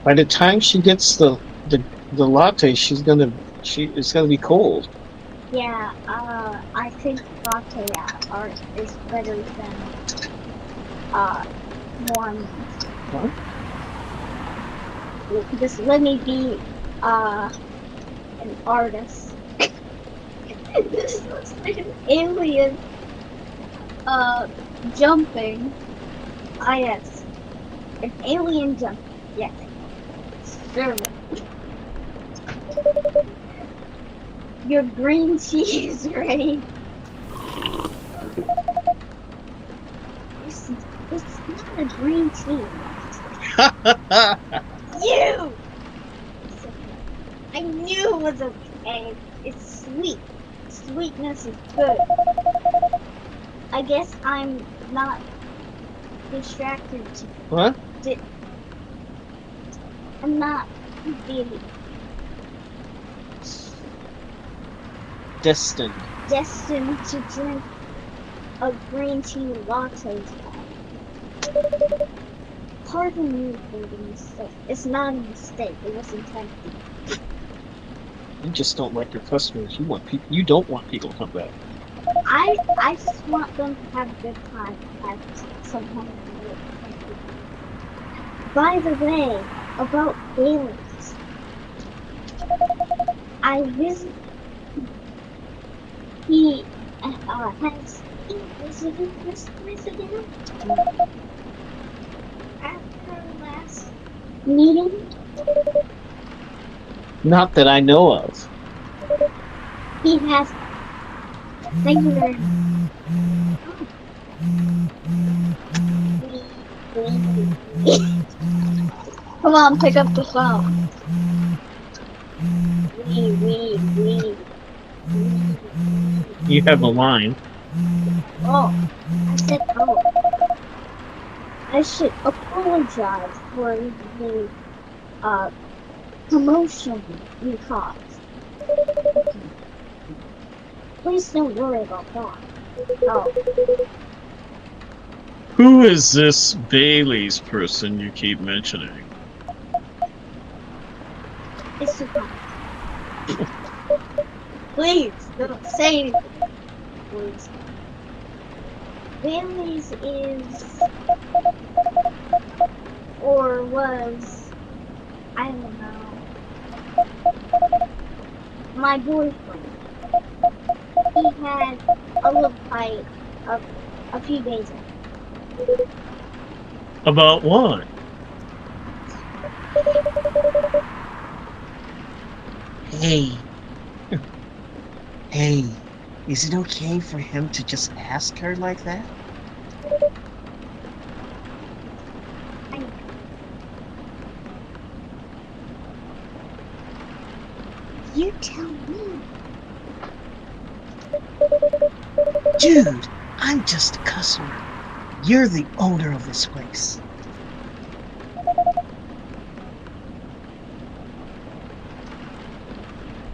Speaker 6: By the time she gets the latte, it's gonna be cold.
Speaker 7: Yeah, I think latte art is better than warm.
Speaker 6: Huh?
Speaker 7: Just let me be an artist. This looks like an alien jumping. Ah, yes. An alien jumping. Yes. Sure. Your green tea is ready. It's not a green tea. You! I knew it was okay. It's sweet. Sweetness is good. I guess I'm not distracted.
Speaker 6: What?
Speaker 7: I'm not
Speaker 6: destined
Speaker 7: to drink a green tea latte. Pardon me for the mistake. It's not a mistake. It was intended.
Speaker 6: You just don't like your customers. You don't want people to come back.
Speaker 7: I just want them to have a good time at some point. By the way, about aliens, I visited. Has he visited this place again? After our last meeting?
Speaker 6: Not that I know of.
Speaker 7: He has. Thank you very much. Come on, pick up the phone.
Speaker 6: You have a line.
Speaker 7: Oh, I said oh. I should apologize for the commotion you caused. Please don't worry about that. Oh.
Speaker 6: Who is this Bailey's person you keep mentioning?
Speaker 7: It's okay. Please, don't say anything. Please. Bailey's is or was, I don't know, my boyfriend. He had a little fight a few days ago.
Speaker 6: About what?
Speaker 8: Hey, hey, is it okay for him to just ask her like that?
Speaker 7: You tell me.
Speaker 8: Dude, I'm just a customer. You're the owner of this place.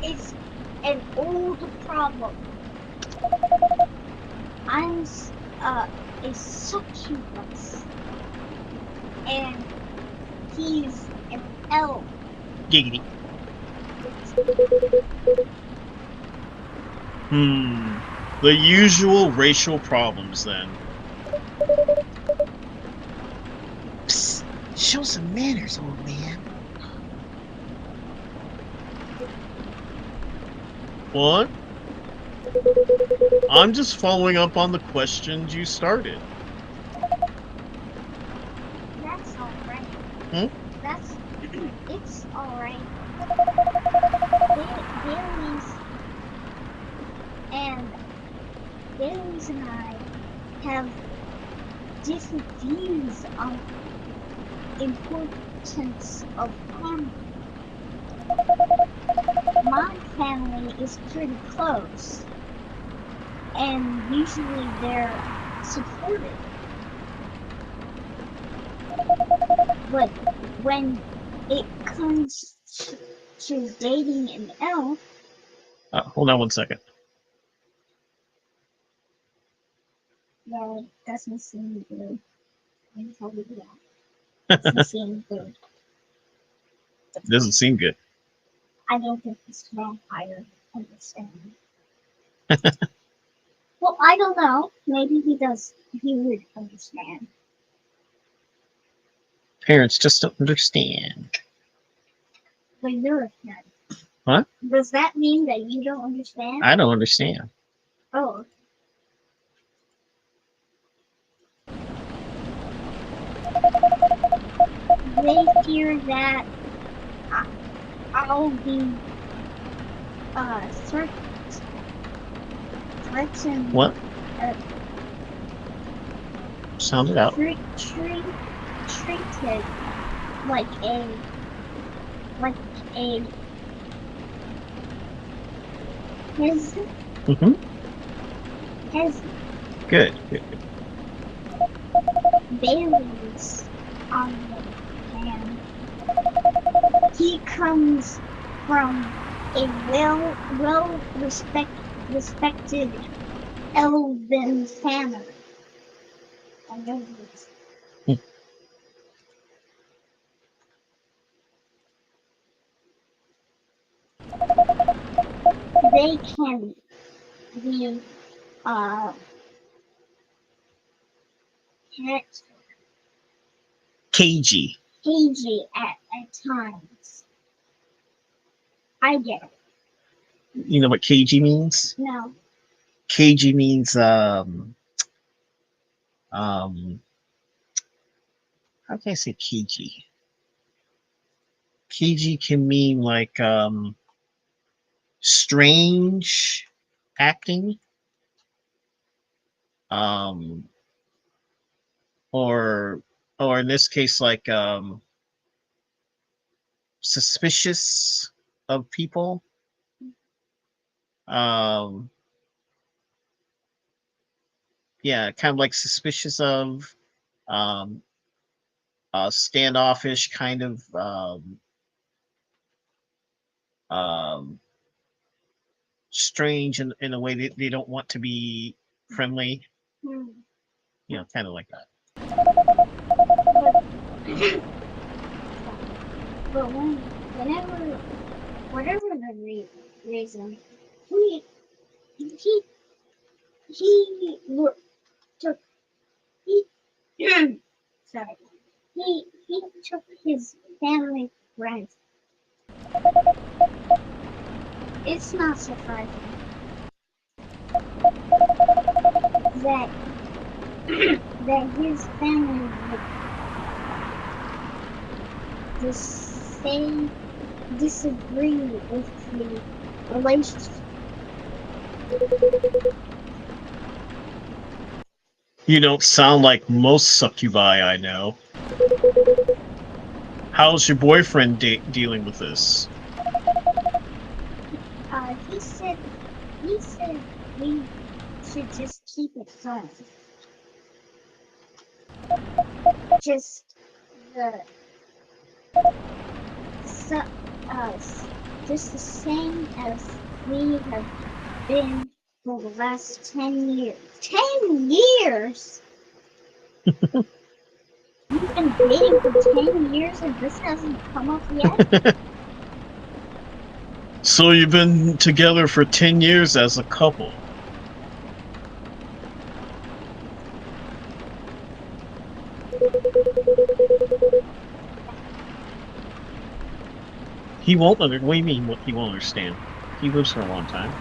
Speaker 7: It's an old problem. I'm a succubus, and he's an elf.
Speaker 6: Giggity. The usual racial problems then.
Speaker 8: Psst, show some manners, old man.
Speaker 6: What? I'm just following up on the questions you started.
Speaker 7: That's all right.
Speaker 6: Hmm?
Speaker 7: It's all right. And Bailey's and I have different views on the importance of family. My family is pretty close, and usually they're supportive. But when it comes to dating an elf,
Speaker 6: Hold on one second.
Speaker 7: that doesn't seem good. I can tell you that. Doesn't seem good.
Speaker 6: Doesn't seem good.
Speaker 7: I don't think this vampire understands. Well, I don't know. Maybe he does. He would understand.
Speaker 6: Parents just don't understand.
Speaker 7: But you're a parent.
Speaker 6: What?
Speaker 7: Does that mean that you don't understand?
Speaker 6: I don't understand.
Speaker 7: Oh. They fear that I'll be threatened.
Speaker 6: What? Sound it out.
Speaker 7: Treated like a peasant.
Speaker 6: Mm-hmm.
Speaker 7: Peasant.
Speaker 6: Good.
Speaker 7: Bailey's on the other hand. He comes from a well respected elven family. I know this. They can be
Speaker 6: cagey
Speaker 7: at times. I get it.
Speaker 6: You know what cagey means?
Speaker 7: No.
Speaker 6: Cagey means how can I say cagey? Cagey can mean like strange acting. Or in this case like suspicious of people. Yeah, kind of like suspicious of standoffish kind of strange in a way that they don't want to be friendly. You know, kind of like that.
Speaker 7: But whatever the reason, he took sorry, he took his family friend. It's not surprising that that his family would disagree with the relationship.
Speaker 6: You don't sound like most succubi I know. How's your boyfriend dealing with this?
Speaker 7: He said we should just keep it going. Just the just the same as we have been for the last 10 years. 10 years? You've been dating for 10 years and this hasn't come up yet?
Speaker 6: So you've been together for 10 years as a couple. He won't what do you mean what he won't understand? He lives for a long time.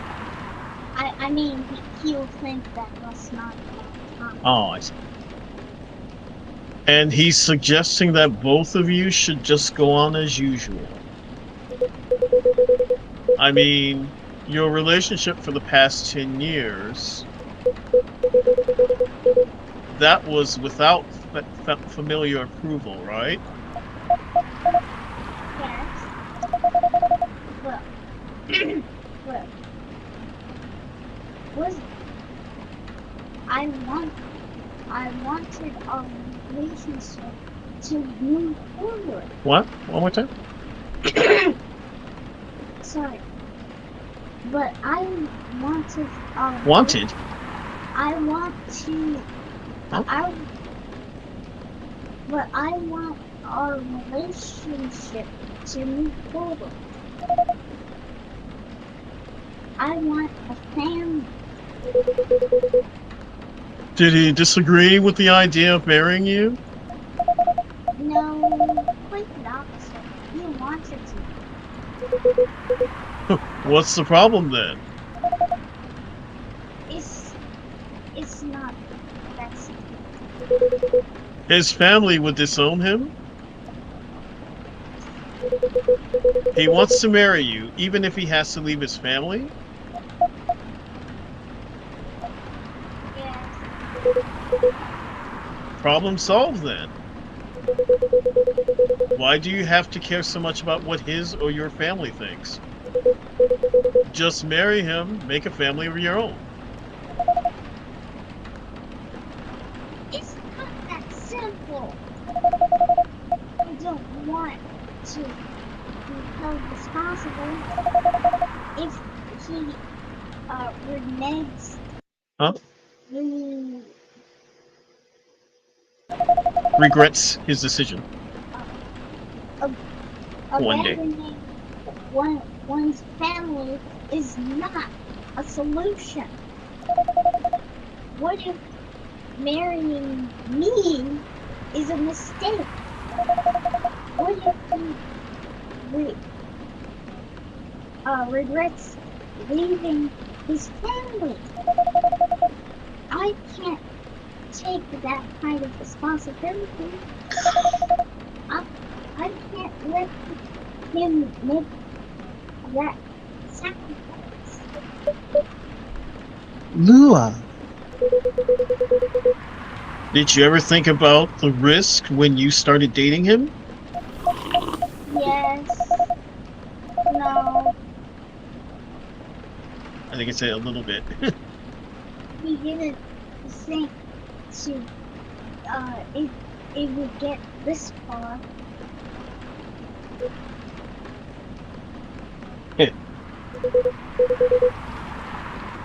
Speaker 7: I mean, he'll think that that's not a long time.
Speaker 6: Oh, I see. And he's suggesting that both of you should just go on as usual. I mean, your relationship for the past 10 years, that was without familiar approval, right?
Speaker 7: Yes. Well, well, I wanted our relationship to move forward.
Speaker 6: What? One more time?
Speaker 7: Sorry. But I wanted
Speaker 6: Wanted?
Speaker 7: I want to
Speaker 6: Huh?
Speaker 7: but I want our relationship to move forward. I want a family.
Speaker 6: Did he disagree with the idea of marrying you?
Speaker 7: No, quite the opposite. He wanted to.
Speaker 6: What's the problem then?
Speaker 7: It's not that simple.
Speaker 6: His family would disown him? He wants to marry you, even if he has to leave his family?
Speaker 7: Yes.
Speaker 6: Problem solved then. Why do you have to care so much about what his or your family thinks? Just marry him, make a family of your own.
Speaker 7: It's not that simple. I don't want to be held responsible if he reneges.
Speaker 6: Huh? Regrets his decision. One day.
Speaker 7: Abandoning one's family is not a solution. What if marrying me is a mistake? What if he regrets leaving his family? I can't take that kind of responsibility. I can't let him make that sacrifice.
Speaker 8: Lua,
Speaker 6: Did you ever think about the risk when you started dating him?
Speaker 7: Yes. No.
Speaker 6: I think it's a little bit.
Speaker 7: He didn't think to it would get this far.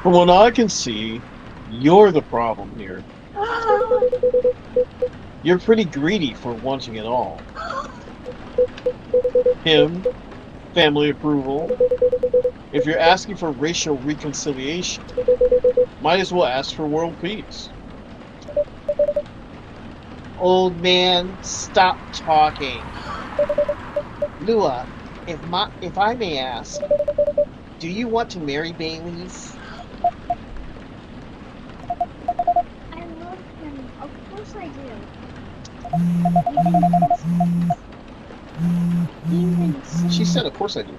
Speaker 6: From what I can see, you're the problem here. You're pretty greedy for wanting it all. Him, family approval. If you're asking for racial reconciliation, might as well ask for world peace. Old man, stop talking. Lua, if I may ask, do you want to marry Bailey's?
Speaker 7: I love him. Of course I do. Even Christmas. Even so,
Speaker 6: She said, of course I do.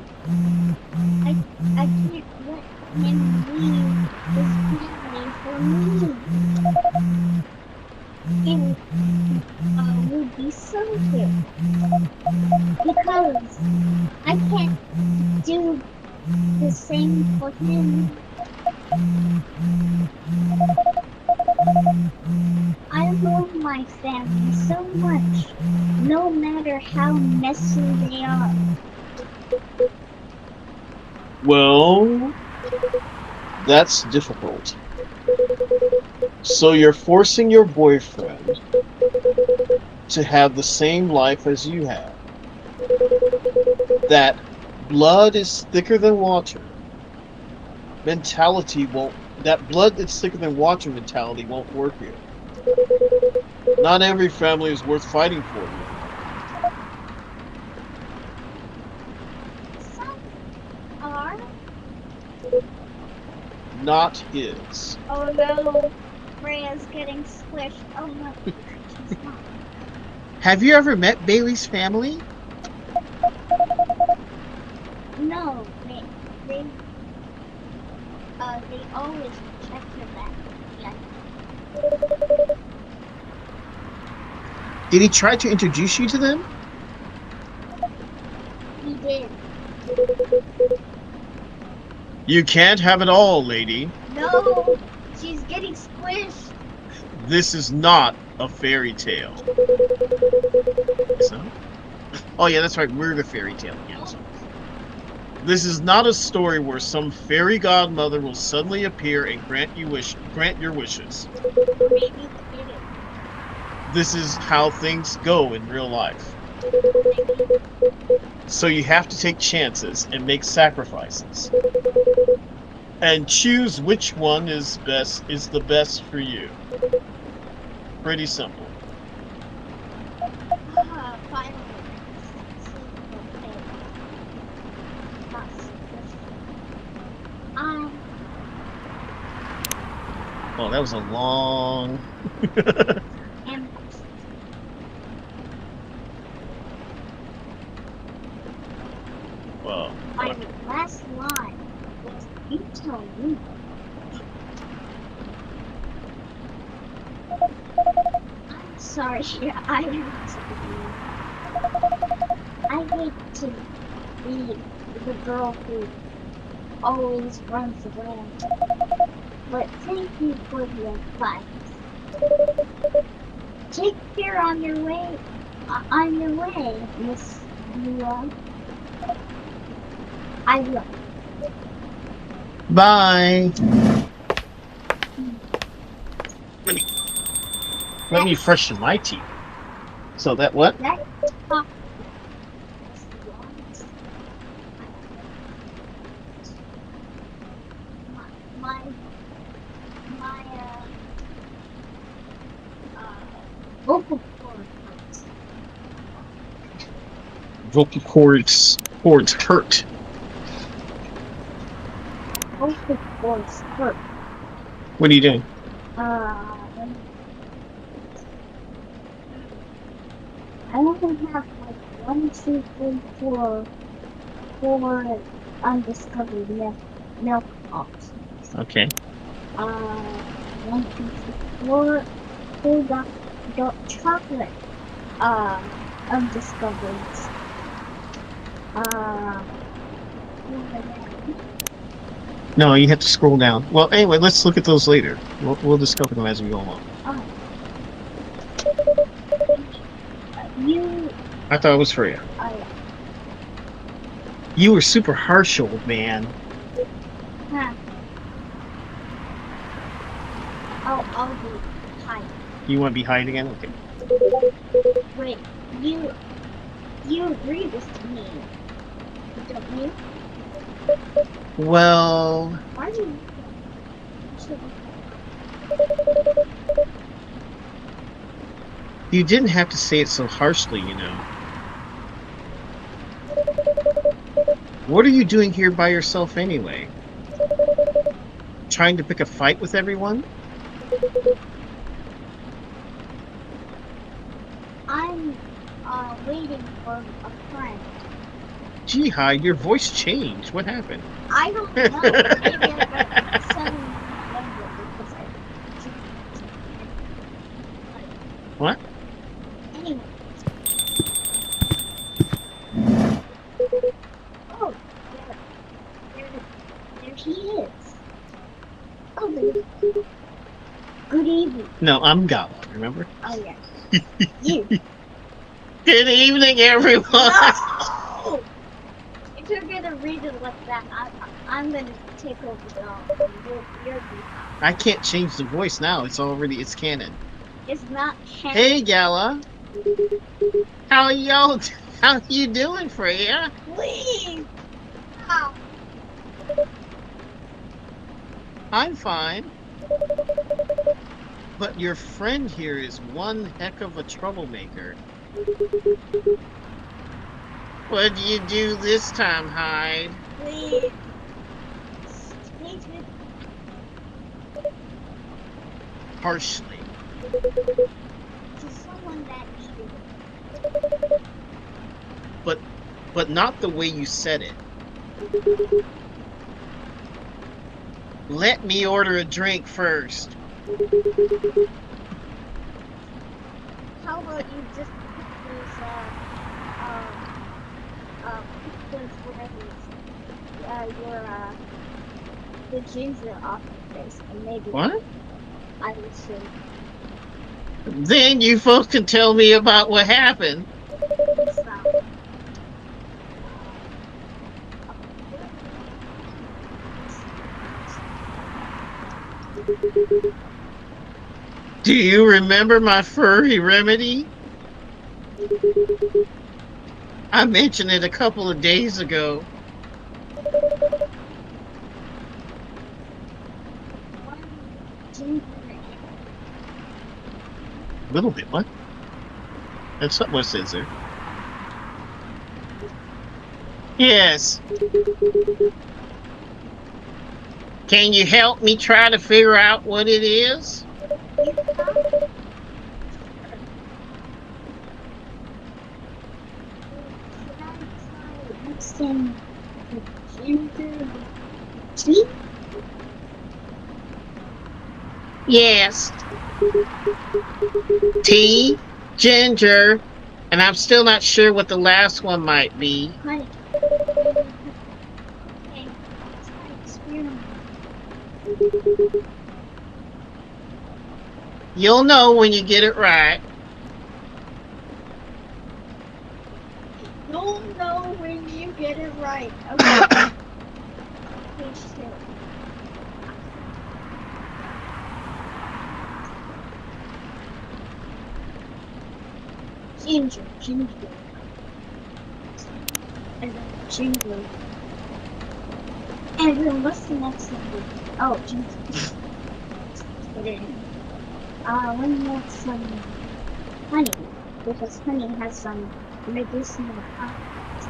Speaker 7: I can't let him leave his family for me. It would be so good. Because I can't do the same for him. I love my family so much, no matter how messy they are.
Speaker 6: Well, that's difficult. So you're forcing your boyfriend to have the same life as you have. That blood is thicker than water mentality won't, that blood that's thicker than water mentality won't work here. Not every family is worth fighting for you.
Speaker 7: Some are.
Speaker 6: Not his.
Speaker 7: Oh no, Freya's getting squished. Oh no, she's not.
Speaker 6: Have you ever met Bailey's family?
Speaker 7: No, they always check her back. Yeah.
Speaker 6: Did he try to introduce you to them?
Speaker 7: He did.
Speaker 6: You can't have it all, lady.
Speaker 7: No, she's getting squished.
Speaker 6: This is not a fairy tale. So? Oh yeah, that's right. We're the fairy tale again. So. This is not a story where some fairy godmother will suddenly appear and grant your wishes.
Speaker 7: Maybe he did it.
Speaker 6: This is how things go in real life. So you have to take chances and make sacrifices. And choose which one is the best for you. Pretty simple.
Speaker 7: Finally.
Speaker 6: Oh, that was a long.
Speaker 7: And
Speaker 6: Well.
Speaker 7: my last line was, "You tell me." I'm sorry, I hate to be the girl who always runs around. But thank you for the advice. Take care on your way, Miss Lua. I will.
Speaker 6: Bye. Let me freshen my teeth. So that what?
Speaker 7: That talk my vocal cord hurts.
Speaker 6: Vocal cords hurt.
Speaker 7: Vocal cords hurt.
Speaker 6: What are you doing?
Speaker 7: I only have like 1, 2, 3, 4 undiscovered milk options.
Speaker 6: Okay.
Speaker 7: 1, 2, 3, 4 dark chocolate undiscovered.
Speaker 6: No, you have to scroll down. Well, anyway, let's look at those later. We'll discover them as we go along. I thought it was for you. You were super harsh, old man.
Speaker 7: Huh. I'll be hiding.
Speaker 6: You want to be hiding again? Okay.
Speaker 7: Wait, you agree with me, don't you?
Speaker 6: Well,
Speaker 7: Why do you
Speaker 6: You didn't have to say it so harshly, you know. What are you doing here by yourself anyway? Trying to pick a fight with everyone?
Speaker 7: I'm waiting for a friend.
Speaker 6: Gee, Hyde, your voice changed. What happened?
Speaker 7: I don't know. Maybe I got suddenly younger because I.
Speaker 6: What?
Speaker 7: Anyway. Oh, there he is. Oh, there. Good evening.
Speaker 6: No, I'm Gala, remember?
Speaker 7: Oh, yeah. You.
Speaker 6: Good evening, everyone!
Speaker 7: No! If you're gonna read it like that, I'm gonna take over the you're
Speaker 6: I can't change the voice now. It's canon.
Speaker 7: It's not canon.
Speaker 6: Hey, Gala. How you doing, Freya?
Speaker 7: Please! Stop.
Speaker 6: I'm fine. But your friend here is one heck of a troublemaker. What do you do this time, Hyde?
Speaker 7: Please. Take it
Speaker 6: Harshly.
Speaker 7: to someone that needed it.
Speaker 6: But not the way you said it. Let me order a drink first.
Speaker 7: How about you just pick those whatever the ginger off your face and maybe
Speaker 6: What?
Speaker 7: I will say
Speaker 6: Then you folks can tell me about what happened.
Speaker 7: stop.
Speaker 6: Do you remember my furry remedy? I mentioned it a couple of days ago. A little bit, what? That's what says there. Yes. Can you help me try to figure out what it is?
Speaker 7: Tea?
Speaker 6: Yes. Tea, ginger, and I'm still not sure what the last one might be.
Speaker 7: Honey. Okay, let's try experiment.
Speaker 6: You'll know when you get it right.
Speaker 7: You'll know when you get it right. Okay. Page 2. Ginger. And then ginger. And then what's the next thing? Oh, ginger. Put it in. Let me make some honey, because honey has some medicinal properties.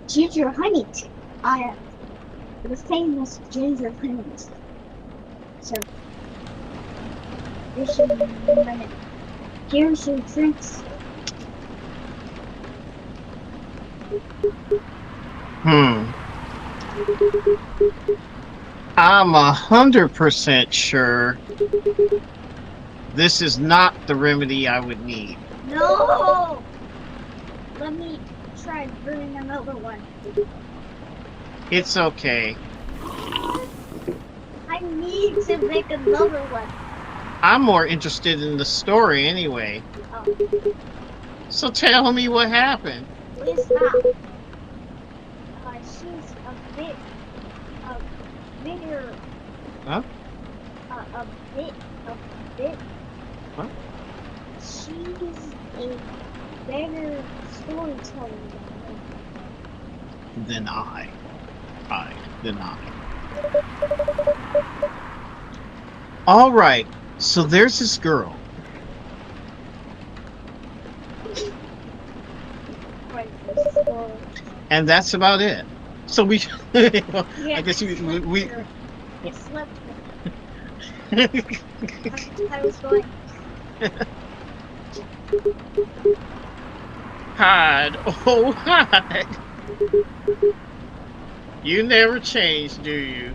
Speaker 7: Ginger honey tea. The famous ginger honey tea. So, here's your drinks.
Speaker 6: I'm 100% sure this is not the remedy I would need.
Speaker 7: No! Let me try brewing another one.
Speaker 6: It's okay.
Speaker 7: I need to make another one.
Speaker 6: I'm more interested in the story anyway.
Speaker 7: Oh,
Speaker 6: So tell me what happened.
Speaker 7: please stop. She's a bigger.
Speaker 6: Huh?
Speaker 7: A bit.
Speaker 6: What?
Speaker 7: She's a better storyteller than me.
Speaker 6: Then I. All right, so there's this girl.
Speaker 7: Right, the story.
Speaker 6: And that's about it. So we, well,
Speaker 7: Yeah,
Speaker 6: I guess we
Speaker 7: I slept with her. I was going,
Speaker 6: hide, oh hide. You never change, do you?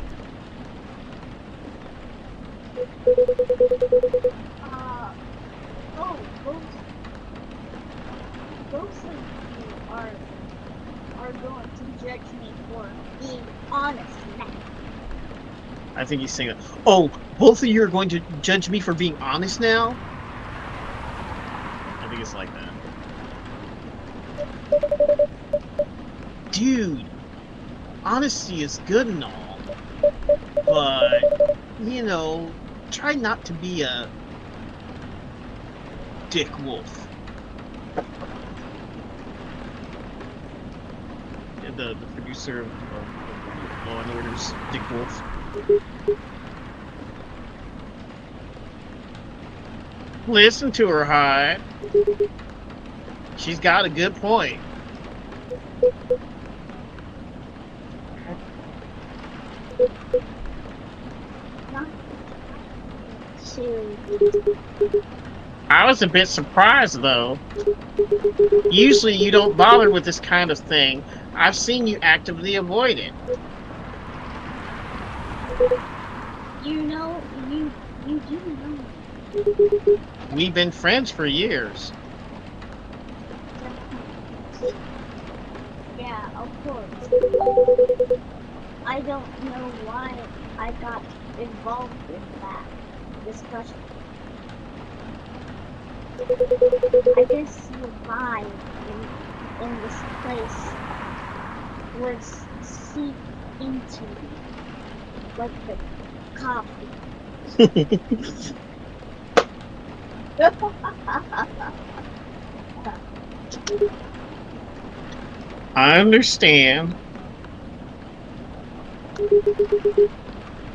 Speaker 7: oh, both of you are going to judge me for being honest now.
Speaker 6: I think he's saying that. Oh, both of you are going to judge me for being honest now? I think it's like that. Dude, honesty is good and all, but, you know, try not to be a dick wolf. The producer of Law and Order's Dick Wolf. Listen to her, Hyde. She's got a good point.
Speaker 7: Not to.
Speaker 6: I was a bit surprised, though. Usually you don't bother with this kind of thing. I've seen you actively avoid it.
Speaker 7: You know, you do know.
Speaker 6: We've been friends for years.
Speaker 7: Yeah, of course. I don't know why I got involved in that discussion. I guess the vibe in this place was seeped into me, like the coffee.
Speaker 6: I understand.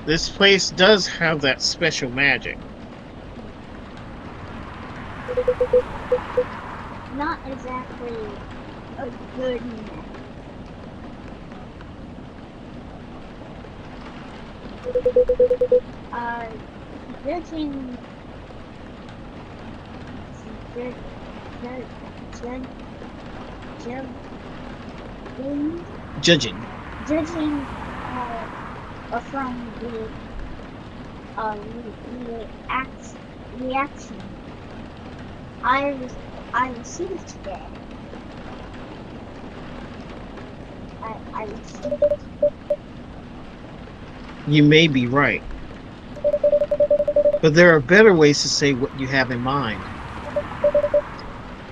Speaker 6: This place does have that special magic.
Speaker 7: Not exactly a good man. Judging
Speaker 6: Judging.
Speaker 7: From the reaction I received today. I received it.
Speaker 6: You may be right. But there are better ways to say what you have in mind.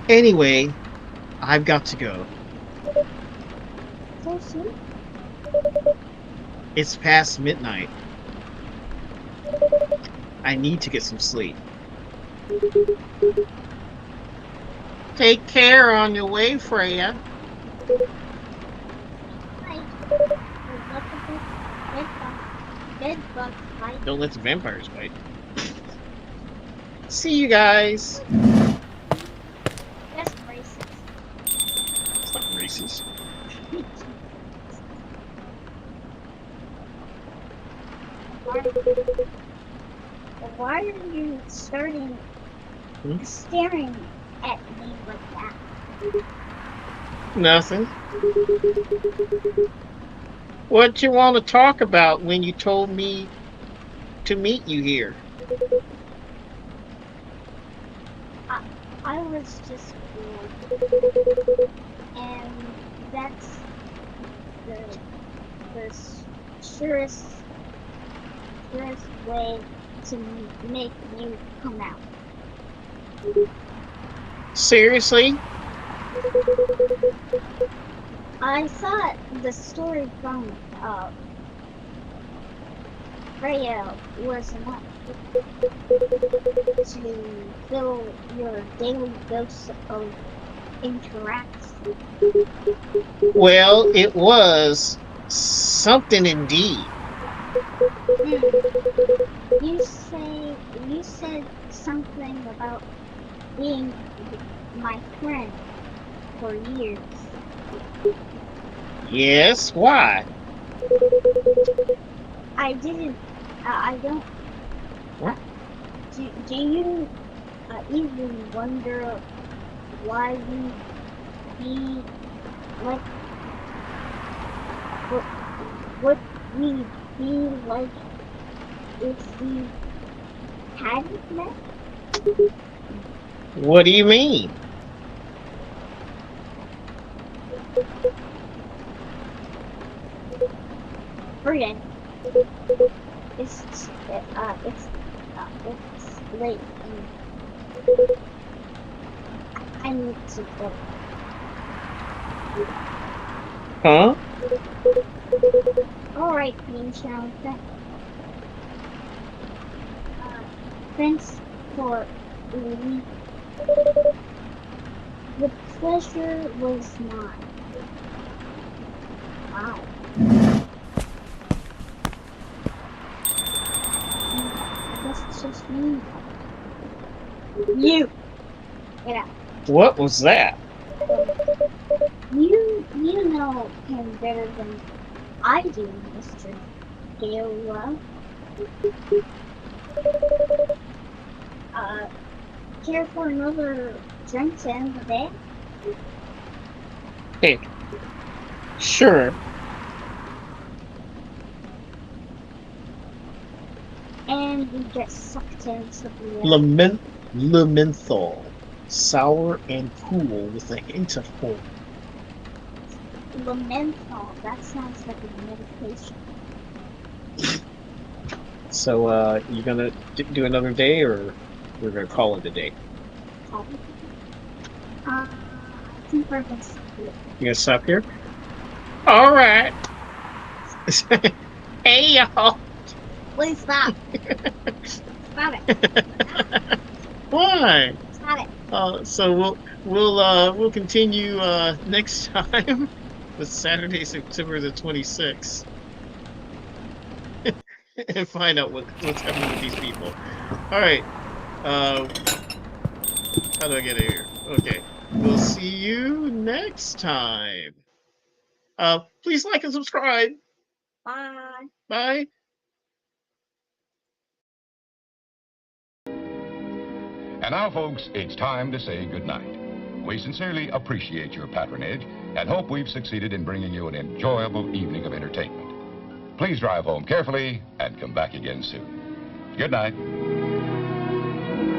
Speaker 6: Anyway, I've got to go.
Speaker 7: So soon?
Speaker 6: It's past midnight. I need to get some sleep. Take care on your way, Freya. Don't let the vampires bite. See you guys.
Speaker 7: That's racist.
Speaker 6: It's not racist.
Speaker 7: Why are you staring at me like that?
Speaker 6: Nothing. What you want to talk about when you told me to meet you here?
Speaker 7: I was just bored. And that's the surest way to make you come out.
Speaker 6: Seriously?
Speaker 7: I thought the story from Freya was enough to fill your daily dose of interaction.
Speaker 6: Well, it was something indeed.
Speaker 7: You said something about being my friend for years.
Speaker 6: Yes, why?
Speaker 7: I didn't. I don't.
Speaker 6: What?
Speaker 7: Do you even wonder why we be like what we'd be like if we hadn't met?
Speaker 6: What do you mean?
Speaker 7: Forget it. It's late and I need to go.
Speaker 6: Huh?
Speaker 7: All right, Beantown. Thanks for leaving. The pleasure was mine. Wow. I guess it's just me. You. Get out.
Speaker 6: What was that?
Speaker 7: You know him better than I do, Mr. Gilwell. Care for another drink to end the day?
Speaker 6: Hey, sure.
Speaker 7: And we get sucked into the
Speaker 6: Lementhol, sour and cool with a hint of foam.
Speaker 7: Lamenthol. That sounds like a medication.
Speaker 6: So, you gonna do another day, or we're gonna call it a day?
Speaker 7: Probably. I think we're gonna stop here.
Speaker 6: You gonna stop here? All right. Hey, y'all.
Speaker 7: Please stop. Stop it.
Speaker 6: Why?
Speaker 7: Stop it.
Speaker 6: So we'll continue next time with Saturday, September the 26th, and find out what's happening with these people. All right. How do I get out of here? Okay. We'll see you next time. Please like and subscribe.
Speaker 7: Bye.
Speaker 6: Bye.
Speaker 2: And now, folks, it's time to say goodnight. We sincerely appreciate your patronage and hope we've succeeded in bringing you an enjoyable evening of entertainment. Please drive home carefully and come back again soon. Good night.